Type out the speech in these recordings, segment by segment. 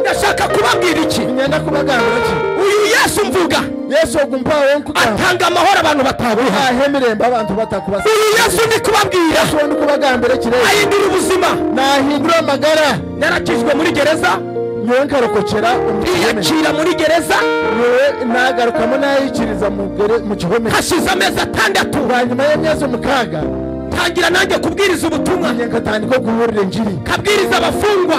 ndashaka kubabwira iki? Ngenda kubagambira iki? Uyu Yesu mvuga, Yesu ogumpawe nkuga atanga amahoro abantu batabuha. Ahemiremba abantu batakubasa. Uyu Yesu ndi kubabwira, Yesu ndi kubagambira kirere. ahindura ubuzima. Nahindura amagara. Narakijwe muri gereza, Nyewe nkarokokera iyakira muri gereza, Nyewe nagarukamo nayikiriza mu gihome. hashize amezi 6. Hanyuma y'imyezi 6 tangira nanjye kubwiriza ubutumwa, nkatandika guhurira injiri. kabwiriza abafungwa,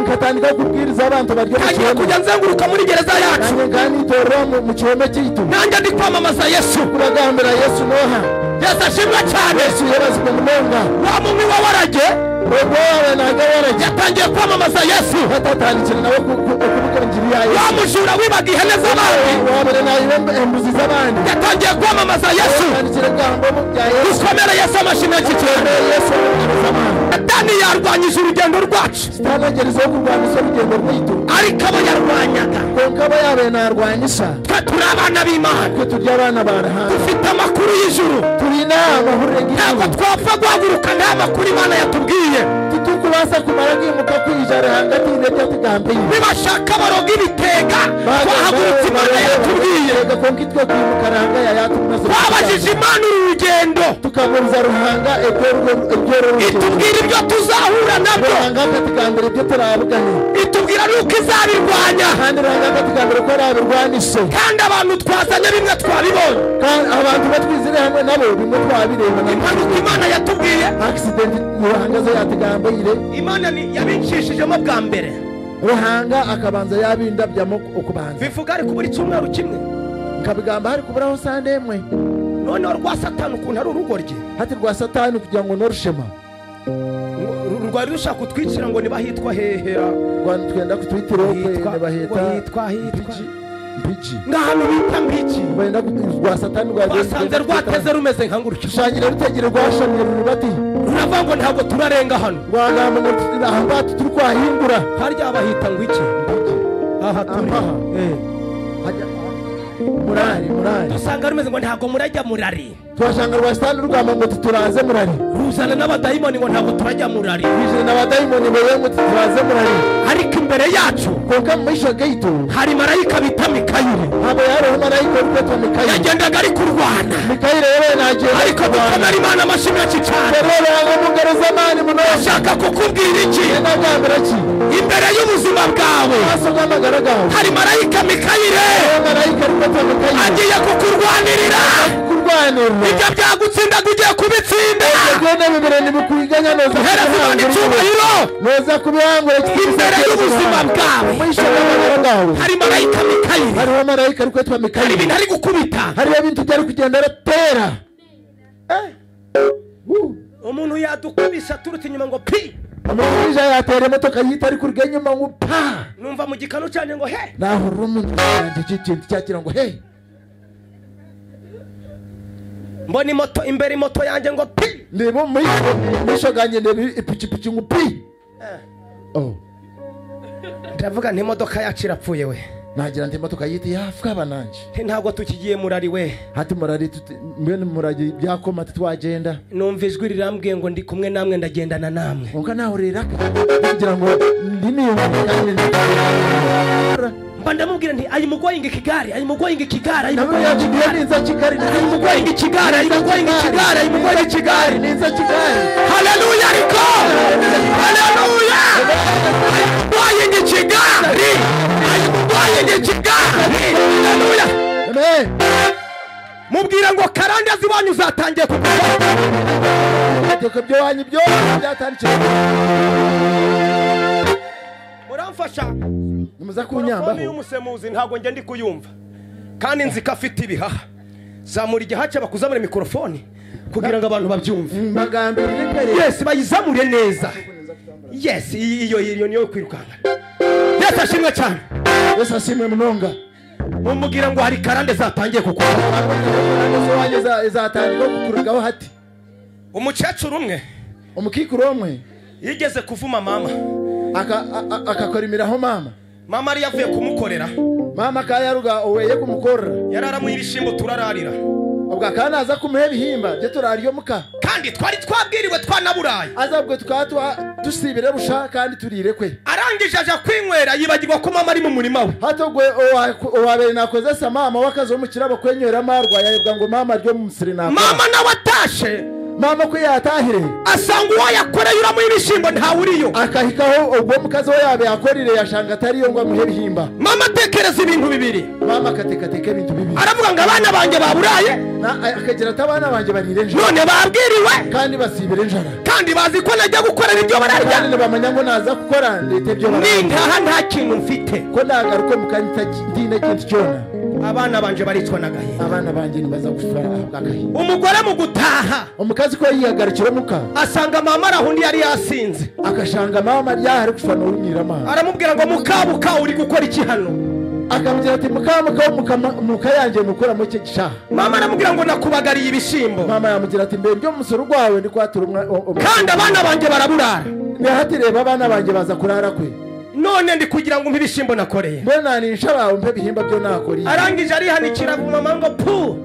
nkatandika kubwiriza abantu baryo tangira kujya nzenguruka muri gereza yacu, kandi itorero mu gihome cy'itu. nanjye ndi kwamamaza Yesu. Kuragambira Yesu noha. Yesu ashimwe cyane. Yesu yabazwe mu munga. Wa mumwi wa warage Rogowe naga warage yatangiye kwamamaza Yesu. Hatatandikira nawe kubikora injiri ya Yesu. Wa mujura wibaga ihene z'abandi wabere nayo embuzi z'abandi yatangiye kwamamaza Yesu. Tandikira gambo bya Yesu. Dukomere Yesu amashimwe y'iki cyane. Yesu Satani yarwanyije urugendo rwacu, Sitanageriza kurwanyisa urugendo rw'itu. ariko abo yarwanyaga Konka aba yabe narwanyisa. twe turi abana b'Imana, Twe turya abana barahana. dufite amakuru y'ijuru. Turi inama hurire Ntabwo ngiye. twapfa guhaguruka nta makuru Imana yatubwiye. Tutukubasa kumara gimuka kwijara hagati y'ibyo tugambe. Nibashaka baroga ibitega, twahagurutse Imana yatubwiye. Konka itwe kwimukaranga ya yatumaze. Twabajije Imana uru rugendo, Tukaburiza ruhanga ebyo itubwira ibyo tuzahura nabyo, ruhanga katigambere ibyo turabugane. itubwira nuko izabirwanya, Kandi ruhanga katigambere ko arabirwanishe. kandi abantu twazanye bimwe twabibonye. Kandi abantu batwizire hamwe nabo bimwe twabireba na Impanuka Imana yatubwiye, accident ruhanga zo yatigambire. Imana yabicishijemo bwa mbere. Ruhanga akabanza yabindabyamo okubanza. Bivuga ari kubura icyumweru kimwe, Nkabigamba hari kuburaho sandemwe. noneho rwa Satani ukuntu ari urugoryi, Hati rwa Satani kugira ngo norushema. rwari rushaka kutwicira ngo nibahitwa hehera, Rwanda twenda kutwitira okwe baheta. hitwa Mpiji. ngahano bita Mpiki. Benda rwa Satani rwa Twasanze rwateze rumeze nka ngurutyo, Shangira rutegere rwashamye rubati. ruravuga ngo ntabwo turarenga hano. Rwagamba ngo ahambati turi kwahingura. Harya bahita ngo iki? Aha turi. Murari. Dusanga rumeze ngo ntabwo murajya murari. Twashanga rwa Satani rugamba ngo turaze murari. Ruzana n'abadayimoni ngo ntabwo turajya murari. Bije n'abadayimoni bewe ngo turaze murari. Ariko imbere yacu Konka mwisho gaito. hari marayika bita Mikayeli. Haba yaro marayika rutwa Mikayeli. Yagendaga ari kurwana, Mikayeli yewe naje. ariko dukomere Imana amashimwe y'iki cyane. Rero ngo mugero zamani muno. Ndashaka kukubwira iki? Nagambira ki. Imbere y'ubuzima bwawe Maso gamagara gaho. hari marayika Mikayeli Marayika rutwa Mikayeli. agiye kukurwanirira. Kurwanira. Ibyo byagutsinda ugiye kubitsinda. Genda bibere nibukwiganya neza. Hereza Imana icyubahiro. Neza kubihangura Imbere y'ubuzima bwawe mwisho gamagara gaho. hari marayika Mikayeli, Hariho marayika rutwa hari Mikayeli. ibintu ari gukubita. Hariho ibintu byari kugenda ratera. Umuntu yadukubisa turutse inyuma ngo pi, Amujija yatera imotoka yita ari kurya nyuma ngo pa. numva mu gikanu cyane ngo he. Naho rumu cyanje cy'ikintu cyakira ngo hey. Mbona imoto imbere, imoto yanjye ngo pi. Ndebo mwisho ganye ndebo ipikipiki ngo pi. Oh. Ndavuga nti imodoka yacu irapfuye we. Nagira ndi motoka yita yafuka bananje. Ntabwo tukigiye murari we. Hati murari mbene muragi byakoma twagenda. Numva ijwi rirambwiye ngo ndi kumwe namwe, ndagendana namwe. Onka naho rera kugira ngo ndini kandi Mba ndamubwira nti ayi mugoyinga Kigali, ayi mugoyinga Kigali, ayi nabo mugoyinga yagiye nza Kigali ayi mugoyinga Kigali, ayi mugoyinga Kigali, ayi mugoyinga Kigali. nza Kigali. Haleluya ariko. Haleluya. Ayi mugoyinga Kigali, ayi mugoyinga Kigali. Haleluya. Amen. Mubwira ngo karande zibanyu zatangiye kugwa. Byoko byo wanyu byo byatandikira. Muramfasha. Nimuza kunyamba. Uyu musemuzi ntago nge ndi kuyumva. Kandi nzi ko afite ibihaha. Zamura igihaca bakuzamure mikrofone kugira ngo abantu babyumve. Magambire kare. Yes, bayizamure neza. Yes, iyo niyo kwirukanga. Yes, ashimwe cyane. Yes, ashimwe munonga. Mumugira ngo hari karande zatangiye kukugwa. Zo wanyu zatangiye kukurugaho hati. Umukecuru umwe Umukikuru omwe yigeze kuvuma mama. Akakorimiraho mama. Mama ari yavuye kumukorera. Mama kayaruga oweye kumukorera. Yararamuye ibishimbo turararira. ubwo akana aza kumuha ibihimba byo turaryo muka kandi twari twabwiriwe twanaburaye azabwo tukatwa dusibire busha kandi turire kwe arangije aja kwinywera yibagirwa ko mama ari mu murima we hatogwe owabere nakoze sa mama wakazo mu kirabo kwenywera amarwa yayibwa ngo mama ryo mu musiri nako mama nawe atashe mama ko yatahire asanga uwo yakoreye uramu y'ibishimbo ntawe uriyo akahikaho ubwo mukazi we yabe yakorire yashanga atariyo ngo amuhe ibihimba mama atekereza ibintu bibiri mama akatekateka ibintu bibiri aravuga ngo abana banjye baburaye akagira ati abana banjye banire njara none babwiriwe kandi basibire njara kandi bazi ko najya gukorera ibyo bararya kandi bamenya ngo naza gukora ndete byo bararya nintaha nta kintu mfite ko ndagaruka mukanyita ndine kintu cyona abana banje baricwa n'agahinda abana banjye nibaza gufara agahinda umugore mu gutaha umukazi ko yihagarikira muka asanga mama arahundi yari yasinze akashanga mama ryahari gufana urumira mama aramubwira ngo mukabuka uri gukora iki hano akamubwira ati muka yanjye mukora mu cyo gishaha mama aramubwira ngo nakubagariye ibishimbo mama yamugira ati mbere byo musoro rwawe ndi kwatura kandi abana banjye baraburara nihatireba abana banjye baza kurara kwe none ndi kugira ngo mpibishimbo nakoreye mbona ni nshabawe mpe bihimba byo nakoriye arangije arihanikira mama ngo pu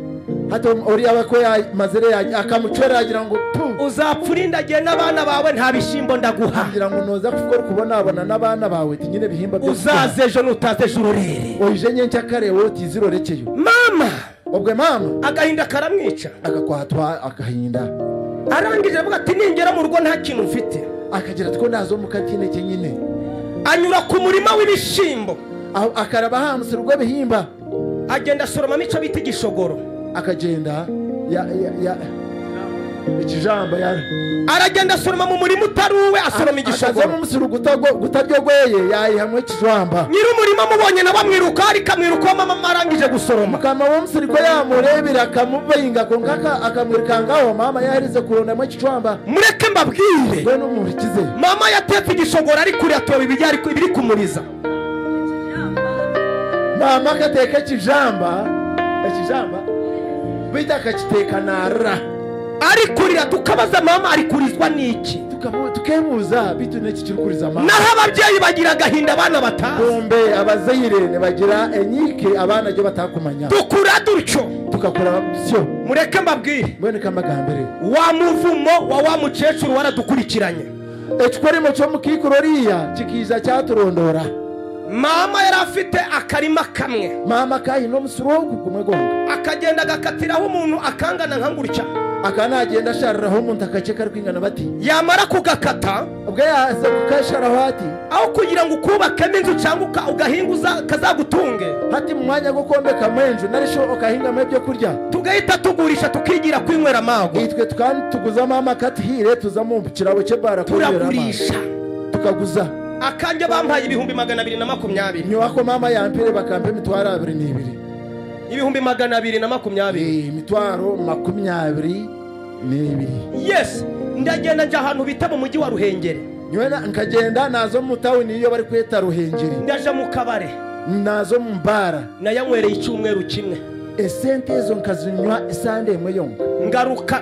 hato uri abako ya mazere ya akamucwera agira ngo pu uzapfurindagiye n'abana bawe nta bishimbo ndaguha agira ngo noza kukora kubona abana n'abana bawe tinyine bihimba byo uzaze ejo nutaze ejo urorere oje nyencha kare wo tizirorekeye mama ubwe mama agahinda karamwica agakwatwa agahinda arangije avuga ati ningera mu rugo nta kintu mfite akagira ati ko nazo mukatine kenyine anyura ku murima w'ibishimbo akaraba hamse rugo bihimba agenda asoroma mico bita igishogoro akagenda ikijamba aragenda asoroma mu murima utaruwe asoroma igishogoro akaza mu musuru gutaryogweye yayihamwe ikijamba nyiri umurima mubonye na bamwiruka ariko amwiruka mama arangije gusoroma kama wo musiri ko yamurebera akamubenga ko ngaka akamwirukangaho mama yaherize kurunda mu ikijamba mureke mbabwire we n'umurikize mama yatetse igishogoro ari kuri atoba ibijya biri kumuriza mama akateka ikijamba bita akakiteka nara ari kurira tukabaza mama ari kurizwa n'iki tukemuza bitu n'iki kiri kuriza mama naho ababyeyi bagira agahinda abana batazi bombe abazayirene bagira enyike abana ryo batakumanya dukura dutyo tukakora syo mureke mbabwire mboneka amagambere wa muvumo wa mukecuru waradukurikiranye ekikwarimo cyo mukikuroriya kikiza cyaturondora mama yari afite akarima kamwe mama kayi no musurogu kumwe gonga akagenda agakatiraho umuntu akangana nkangurutya akanagenda ashariraho umuntu akaceka kwingana bati yamara kugakata ubwo yaza kukasharaho ati aho kugira ngo ukubakemo inzu cyangwa ugahinguza kazagutunge hati mu mwanya go kombeka menju narisho okahinga mu byo kurya tugahita tugurisha tukigira kwinywera amago itwe tuguza mama katihire tuzamo mu kirabo cye bara turagurisha tukaguza akanje bampaye ibihumbi 220 nyo wako mama yampere bakampe mitwaro 22 ibihumbi 220 mitwaro 22 yes ndagenda nje ahantu bita mu mujyi wa Ruhengeri nyona nkagenda nazo mu town iyo bari kweta Ruhengeri ndaje mu kabare nazo mu mbara nayanywereye icyumweru kimwe esente zo nkazinywa isande mwe yonka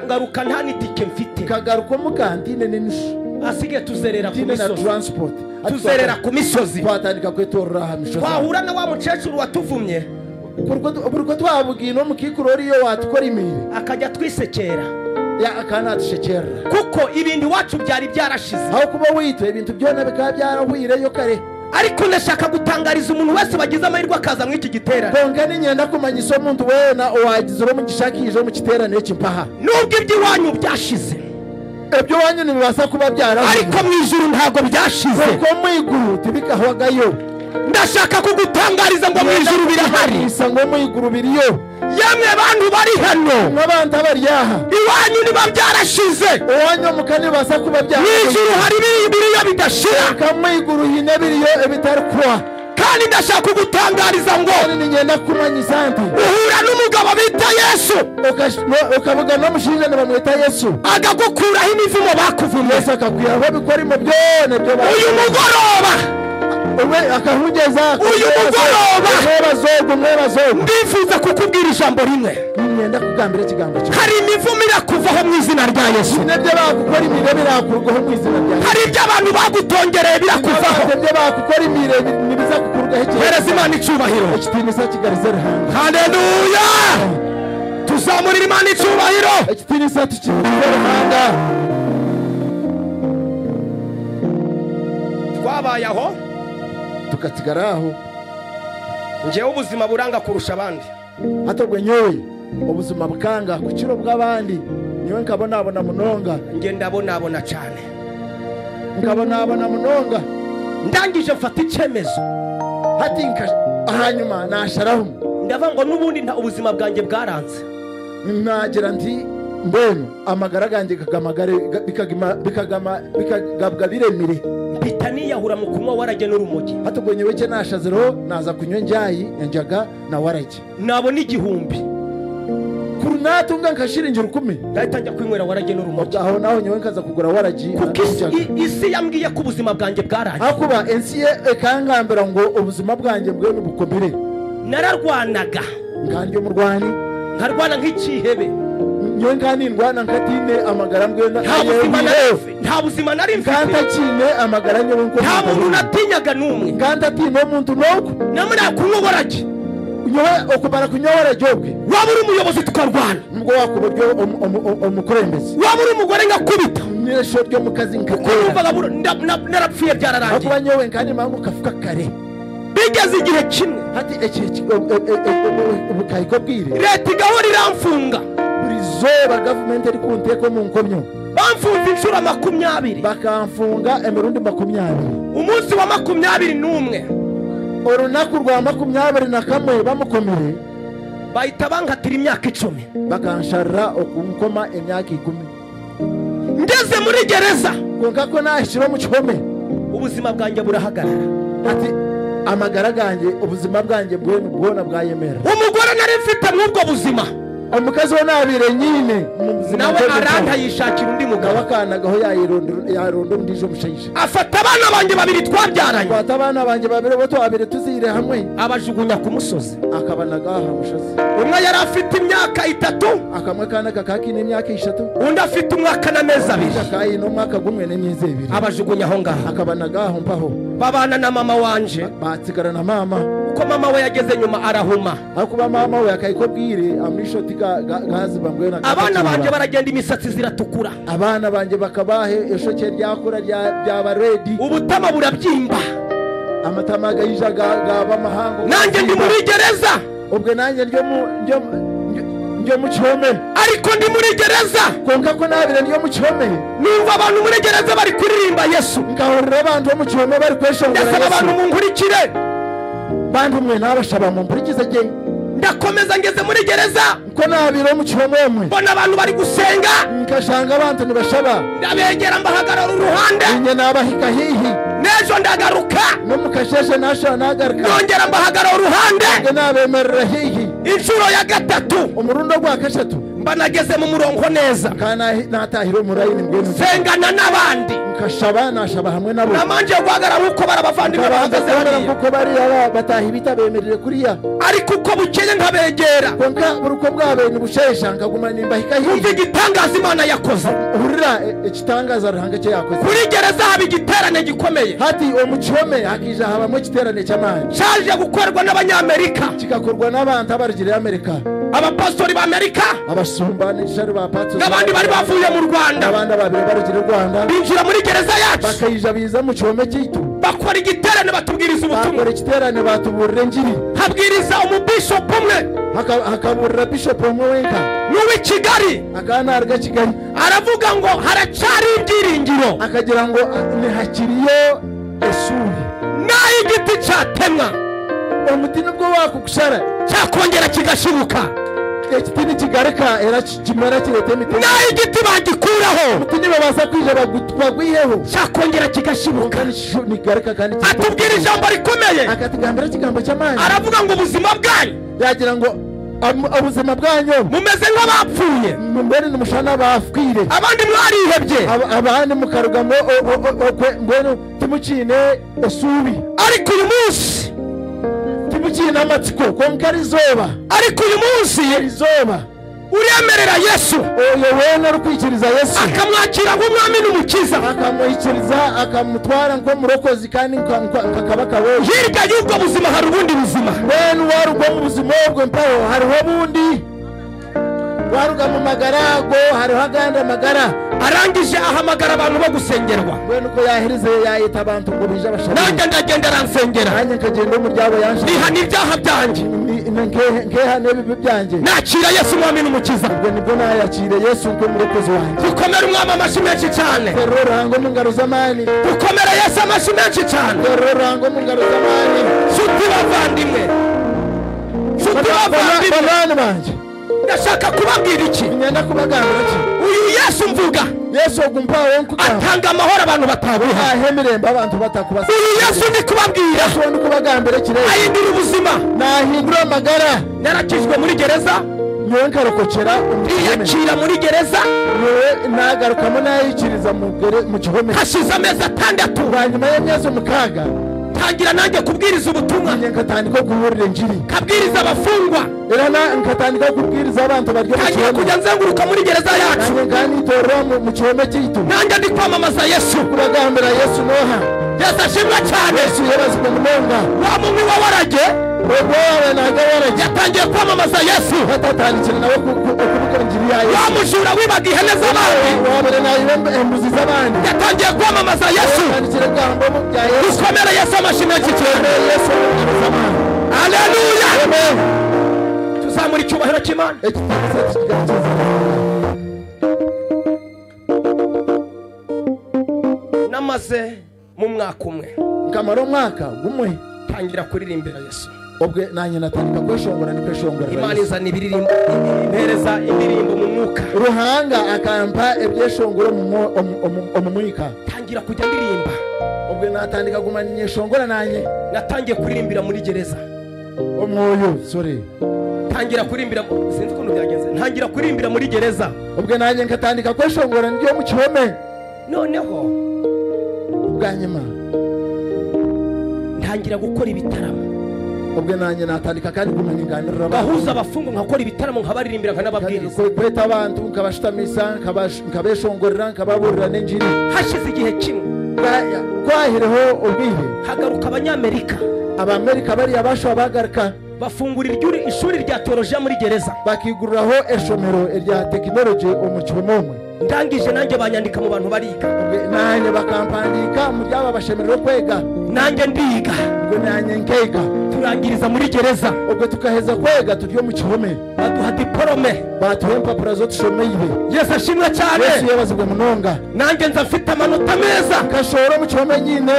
ngaruka nta nitike mfite kagaruka mu kantine n'nishu asige tuzerera ku misozi transport tuzerera ku misozi twatandika kwetorora hamishoza twahura na wa mukecuru watuvumye kurko twabugiye no mukikurori yo watukora imire akajya twisekera ya akana tushekera kuko ibintu wacu byari byarashize aho kuba witwe ibintu byone bikaba byarahwire yo kare ariko ndashaka gutangariza umuntu wese bagize amahirwe akaza mu iki giterane bonga ninyenda kumanya isomo umuntu wena owagize ro mu gishakije mu giterane cy'impaha nubwo iby'iwanyu byashize ibyo wanyu nibasa kuba byarahwire ariko mu ijuru ntago byashize kuko mu iguru tibikahwagayo ndashaka kugutangariza ngo mu ijuru birahari ngo mu iguru biriyo yamwe abantu bari hano n'abandi baryaha iwanyu niba byarashize uwanyu mukane basa kuba byarashize mu ijuru hari biriyo bidashira mu iguru hine biriyo bitari kuba kandi ndashaka kugutangariza ngo ninyenda kumanya isante uhura n'umugabo bita Yesu ukavuga n'umushinga bamwita Yesu agagukuraho imivumo bakuvumye Yesu akakwira aho bikora mu byone byo uyu mugoroba uwe akahugeza uyu mugoroba mwebazogo ndifuza kukubwira ijambo rimwe ninyenda kugambira ikigambo cyo hari imivumo irakuvaho mu izina rya Yesu nebyo bakukora imire birakurwaho mu izina rya Yesu hari ibyo abantu bagutongereye birakuvaho nebyo bakukora imire nibiza kukurwaho hereza Imana icyubahiro ikitinisa kigarizere hanze haleluya tuzamurira Imana icyubahiro. Ekitinisa tukimuranga. Twabaye aho tukatigara aho. Njewe ubuzima buranga kurusha abandi. Hatogwe nyowe ubuzima bukanga ku kiro bw'abandi. Niwe nkabona munonga. Nge ndabona cyane. Nkabona munonga. Ndangije mfata icyemezo. Hati hanyuma nasharaho. Ndava ngo nubundi nta ubuzima bwanjye bwaranze. Nagira nti mbeno amagara ganjye kagamagare bikagabwa biremire. Mpita niyahura mu kunywa warage n'urumogi. Hatogwe nyewe cye nashazero naza kunywa njyayi yanjaga na warage. Nabona igihumbi. Kurunatunga nkashiringira 10. Ndahita njya kwinywera warage n'urumogi. Aho naho nyewe nkaza kugura warage. Isi yambwiye ko ubuzima bwanjye bwarangiye. Akuba ensiye ekangambira ngo ubuzima bwanjye bwe n'ubukomere. Nararwanaga. Nganje umurwani. Nkarwana nk'ikihebe. Nyewe nkanindwana nkatine amagara mbwenda. Nta buzima nari mfite. Kantakine amagara nyewe nko. Nta muntu natinyaga n'umwe. Kantakine umuntu noko. Namara kunywa warage. Nyewe okubara kunywa warage obwe. Waba uri umuyobozi tukarwana. Nubwo wakuburyo umukurembezi. Waba uri umugore ngakubita. Nesho ryo mukazi nkakora. Narapfiye byararangiye. Akuba nyewe nkandi mangu kafuka kare. Bigeze igihe kimwe. Hati ubukayiko bwire. Leta igahora iramfunga. Buri zoba government eri kunteko mu nkomyo. Bamfunze inshuro 20. Bakamfunga emirundi 20. Umunsi wa 21. Orunaku rwa 21 bamukomere. Bahita bankatira imyaka 10. Bakansharra okunkoma emyaka 10. Ngeze muri gereza. Konka ko nashiro mu cyome. Ubuzima bwanjye burahagarara. Ati amagara ganjye ubuzima bwanjye bwona bwayemera. Umugore nari mfite n'ubwo buzima. Umukazi wa nabire nyine nawe aranta yishakira undi mugabo akanagaho yayirondo ndijo mushayije. Afata abana banjye 2 twabyaranye. Afata abana banjye 2 bo twabire tuzire hamwe. Abajugunya ku musozi. Akabanaga aha mushazi. Umwe yari afite imyaka 3. Akamwe kana kakine imyaka 3. Undi afite umwaka n'amezi 2. Akayi no mwaka gumwe n'imyezi 2. Abajugunya aho ngaho. Akabanaga aho mpaho. Babana na mama wanje. Batsigara na mama. Uko mama we yageze nyuma arahuma. Akuba mama we akayikobwire amishoti gazi bambwe na. Abana banje baragenda imisatsi ziratukura. Abana banje bakabahe eshoke ryakura byaba ready. Ubutama burabyimba. Amatama gayijaga bamahango. Nanjye ndi muri gereza. Ubwe nanjye njyo mu cyome. Ariko ndi muri gereza. Konka ko nabire njyo mu cyome. Numva abantu muri gereza bari kuririmba Yesu. Ngahorera abantu mu cyome bari kweshongera Yesu. Ndasaba abantu mu nkurikire. Bantu mwe nabashaba mu mpurikize je. Ndakomeza ngeze muri gereza. Ko nabire mu cyome mwe. Mbona abantu bari gusenga. Nkashanga abantu nibashaba. Ndabegera mbahagarara uruhande. Inye nabahika hihi. Nejo ndagaruka. No mukasheshe nasha nagaruka. Nongera mbahagarara uruhande. Nge nabemerera hihi. Inshuro ya 3. Umurundo gwa 3. Mbanageze mu murongo neza. Kana natahiro murayini mbwenu. Sengana n'abandi. Nkashaba nashaba hamwe nabo. Namanje guhagarara uko barabavandimwe bahagaze hariya. Uko bari batahi bitabemerere kuriya. Ariko uko bukeye nkabegera. Konka uruko bwabe nibushesha nkaguma nimbahika hihi. Umva igitangaza Imana yakoze. Urira ikitangaza ruhanga cyo yakoze. Kuri gereza haba igiterane gikomeye. Hati omucyome hakija haba mu giterane cy'amani. Cyaje gukorwa n'abanyamerika. Kikakorwa n'abantu abarigire Amerika. Abapastori ba Amerika. Abasumba n'ishari ba pastor. N'abandi bari bavuye mu Rwanda. Abandi babiri barigire Rwanda. Binjira muri gereza yacu. Bakayija biza mu cyome cyitu. Bakora igiterane batubwiriza ubutumwa. Bakora igiterane batuburira njiri. Habwiriza umubishop umwe. Hakaburira bishop umwe wenka. N'uwi Kigali. Akana arga Kigali. Aravuga ngo haracari ibyiringiro. Akagira ngo nihakiriyo esuri. Naho igiti cyatemwa. Umuti nubwo wakukushara cyakongera kigashibuka. Ekitini kigareka era kimera kirete mitende. Naho igiti bagikuraho. Umuti niba basa kwije bagwiheho. Cyakongera kigashibuka. Ni gareka kandi. Atubwira ijambo rikomeye. Akatigambira kigambo cy'amani. Aravuga ngo ubuzima bwanyu. Yagira ngo ubuzima bwanyu mumeze nk'abapfuye. Mbere n'umushana bafwire. Abandi mwarihebye. Abandi mukarugamo ngweno timucine esubi. Ariko uyu munsi timucine amatsiko konkari zoba. Ariko uyu munsi izoba uremerera Yesu. Oyo wena rukwikiriza Yesu. Akamwakira nk'umwami n'umukiza. Akamwikiriza akamutwara ngo murokozi kandi kakabaka wewe. Hirya y'ubwo buzima hari ubundi buzima. Wenu waru bwo mu buzima bwo mpaho hariho bundi. waruga mu magarago hariho agandi amagara arangije ahamagara abantu bo gusengerwa we nuko yahirize yayita abantu ngo bije abashaka nanjye ndagenda aransengera nanjye nkagenda mu ryabo yanje niha n'ibyaha byanjye nkeha n'ibibi byanjye nakira Yesu umwami n'umukiza ubwo nibwo nayakire Yesu ngo mukozi wanjye dukomere umwami amashyi menshi cyane terora ngo mu ngaro z'amani dukomere Yesu amashyi menshi cyane terora ngo mu ngaro z'amani nshuti bavandimwe bana banje ndashaka kubabwira iki ngenda kubagambira iki uyu Yesu mvuga Yesu ogumpawe nkugamba atanga amahoro abantu batabuha ahemiremba abantu batakubasa uyu Yesu ndi kubabwira Yesu ndi kubagambira kirere ahindura ubuzima nahindura amagara narakijwe muri gereza niwe nkarokokera yakira muri gereza niwe nagarukamo nayikiriza mu gihome hashize amezi 6 hanyuma y'imyezi 6 tangira nanjye kubwiriza ubutumwa nkatandika guhurira injiri kabwiriza abafungwa era nkatandika kubwiriza abantu baryo tangira kujya nzenguruka muri gereza yacu nganitorera mu gihome cy'itu nanjye ndi kwamamaza Yesu kubagambira Yesu noha Yesu ashimwe cyane Yesu yabazwe mu munga wa mumwe wa warage wowe naga warage yatangiye kwamamaza Yesu hatatandikira nawe kubikora injiri ya Yesu wa mujura wibaga ihene z'abandi wabere nayo embuzi z'abandi yatangiye kwamamaza Yesu tandikira gambo bya Yesu dukomere Yesu amashimwe cyane Yesu haleluya amen tuzamura icyubahiro cy'Imana namaze mu mwaka umwe kamaro mwaka gumwe tangira kuririmbira Yesu obwe nanye natandika kweshongora ni kweshongora Imana izana ibiririmbo impereza indirimbo mu mwuka ruhanga akampa ebyeshongoro mu mwika tangira kujya ndirimba obwe natandika gumana nyeshongora nanye natangiye kuririmbira muri gereza omwoyo sorry tangira kuririmbira sinzi ko byagenze ntangira kuririmbira muri gereza obwe nanye nkatandika kweshongora ndiyo mu gihome noneho bwanyuma ntangira gukora ibitaramo obwe nanye natandika kandi gumana inganirira bahuza abafungu nkakora ibitaramo nkabaririmbira nkanababwiriza kweta abantu nkabashitamisa nkabeshongorera nkababurira n'injiri hashize igihe kimwe kwahireho ubwihe hagaruka abanyamerika abamerika bariya bashoba bagaruka bafungurira ishuri rya teolojiya muri gereza bakiguriraho eshomero rya tekinoloji umucyomomwe ndangije nanjye banyandika mu bantu bariga nanjye bakampandika mu byaba bashemerero kwega nanjye ndiga ubwo nanjye nkega turangiriza muri gereza ubwo tukaheza kwega turyo mu gihome baduha diporome batuhe impapuro zo tushomeye Yesu ashimwe cyane Yesu yabazwe munonga nanjye nza mfite amanota meza kashoro mu gihome nyine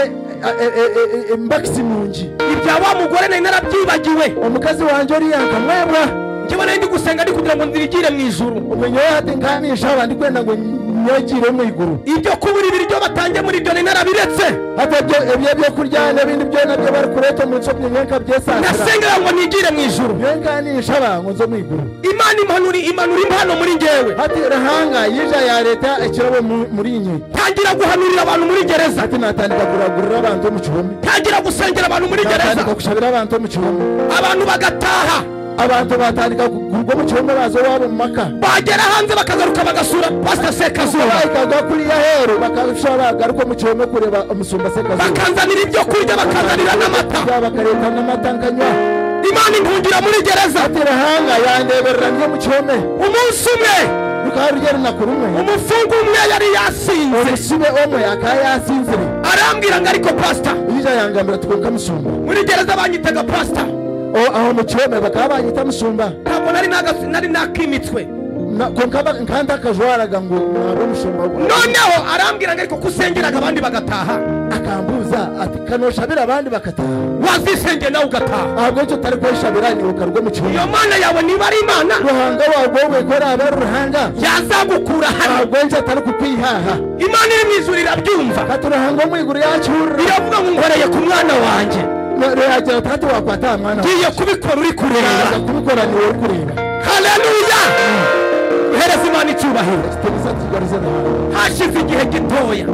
mbakisi mungi ibya wa mugore nari narabyibagiwe umukazi wanjye uriyanka mwebwa njyewe nari ndi gusenga ndi kugira ngo nzirigire mu ijuru umenyewe hati nkanisha abandi kwenda ngo nyagire mu iguru ibyo kubura ibiryo batangiye muri ibyo nari narabiretse hati ibyo byo kurya n'ibindi byo nabyo bari kureta mu nsobe nyenka byesasira nasengera ngo nigire mu ijuru nyenkanisha abantu nzo mu iguru Imana impanura impano muri njyewe hati rahanga yija ya leta ikirabo muri inye tangira guhanurira abantu muri gereza hati natandika kuragurira abantu mu gihome tangira gusengera abantu muri gereza natandika gushabira abantu mu gihome abantu bagataha abantu batandika kugurwa mu gihome bazo wabo mu maka bagera hanze bakagaruka bagasura Pastor Sekazuba bayikaga kuri yaheru bakashobora bagaruka mu gihome kureba umusumba Sekazuba bakanzanira ibyo kurya bakanzanira n'amata bakareta n'amata nkanywa Imana intungira muri gereza ati rahanga yandeberera njye mu gihome umunsi umwe rukarugera nakuru umwe umufungu umwe yari yasinze umusibe omwe akaya yasinzire arambwira ngo ariko Pastor yija yangambira tukonka musumba muri gereza banyitaga Pastor aho mu gihome bakaba banyita musumba ntabwo nari nakimitswe nkanda akajwaraga ngo ntabwo musumba noneho arambwira ngo ariko kusengeraga abandi bagataha akambuza ati kanoshabira abandi bakataha wazisenge nawe ugataha ahubwo icyo utari kwishabira ni ukarwo mu gihome iyo mana yawe niba ari imana ruhanga wawe wekora abari ruhanga yazagukura hano ahubwo icyo atari kukwihaha imana iri mu ijuru irabyumva katuruhanga mu iguru yacu iravuga ngo nkoreye ku mwana wanjye reagira atatu wakwata mwana ngiye kubikora uri kureba kubikora ni uri kureba haleluya uhereza imana icyubahiro hashize igihe gitoya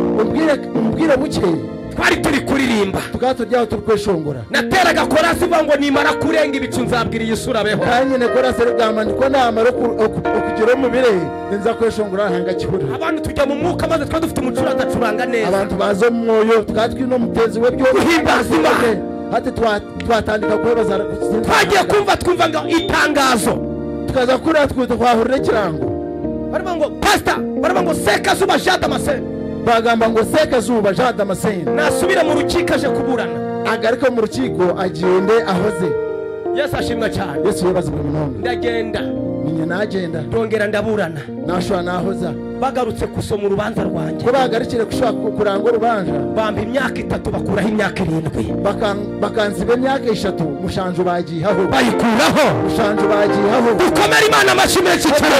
umbwire bukeye twari turi kuririmba tukaba turyaho turi kweshongora nateraga korasi ivuga ngo nimara kurenga ibicu nzabwira iyi sura beho kanyine korasi rugamba niko namara kugira mu birehe nza kweshongora hanga kibura abantu tujya mu mwuka maze twa dufite umucura adacuranga neza abantu bazo mu mwoyo twatwi no mutezi we byo guhimbaza Imana hati twatandika kubaza twagiye kumva twumva ngo itangazo tukaza kuri twahurira ikirango barimo ngo pastor barimo ngo Sekazuba Jean Damascene bagamba ngo Sekazuba Jean Damascene nasubira mu rukiko aje kuburana agaruka mu rukiko agende ahoze. Yesu ashimwa cyane. Yesu yabazwe munonga ndagenda ninye nagenda ndongera ndaburana nashwa nahoza bagarutse kusoma urubanza rwanjye ko bagarukire kushaka kuranga urubanza bamba imyaka 3 bakuraho imyaka 7 bakanzibe imyaka 3 mushanju bagihaho bayikuraho mushanju bagihaho dukomera Imana amashimwe cyane.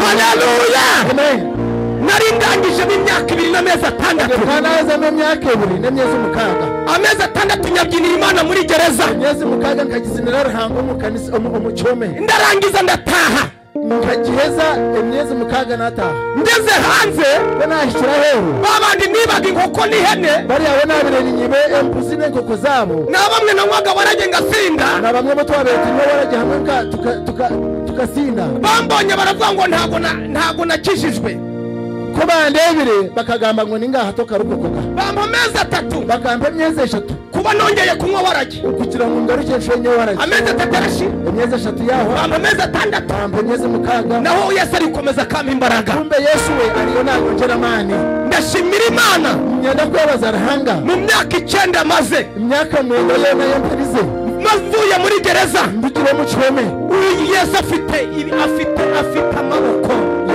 Haleluya amen. nari ndangije mu myaka 2 n'amezi 6 kanaza mu myaka 2 n'amezi 6 amezi 6 nyabyinira Imana muri gereza amezi 6 nkagizinira ruhango mu kanisa umucyome ndarangiza ndataha nkagiheza imyezi 6 nataha ngeze hanze banahishura hero babandi nibaga inkoko n'ihene bari yawe nabireni nyibe empuzi n'inkoko zabo na bamwe nanywaga warage ngasinda na bamwe mu twabete nibo warage hamwe tukasinda bambonye baravuga ngo ntago nakijijwe ko bandebire bakagamba ngo ningaha to karukokoka bampa amezi 3 bakampa imyezi 3 kuba nongeye kunywa warage kugira ngo ngaruke nshenye warage amezi 3 arashi imyezi 3 yaho bampa amezi 6 bampa imyezi 6 naho Yesu ari gukomeza kampa imbaraga kumbe Yesu we ariyo nagongera mani ndashimira Imana nyenda kwebaza rahanga mu myaka 9 maze imyaka mwendo ye nayo mperize mavuye muri gereza mbigire mu cyome Yesu afite amaboko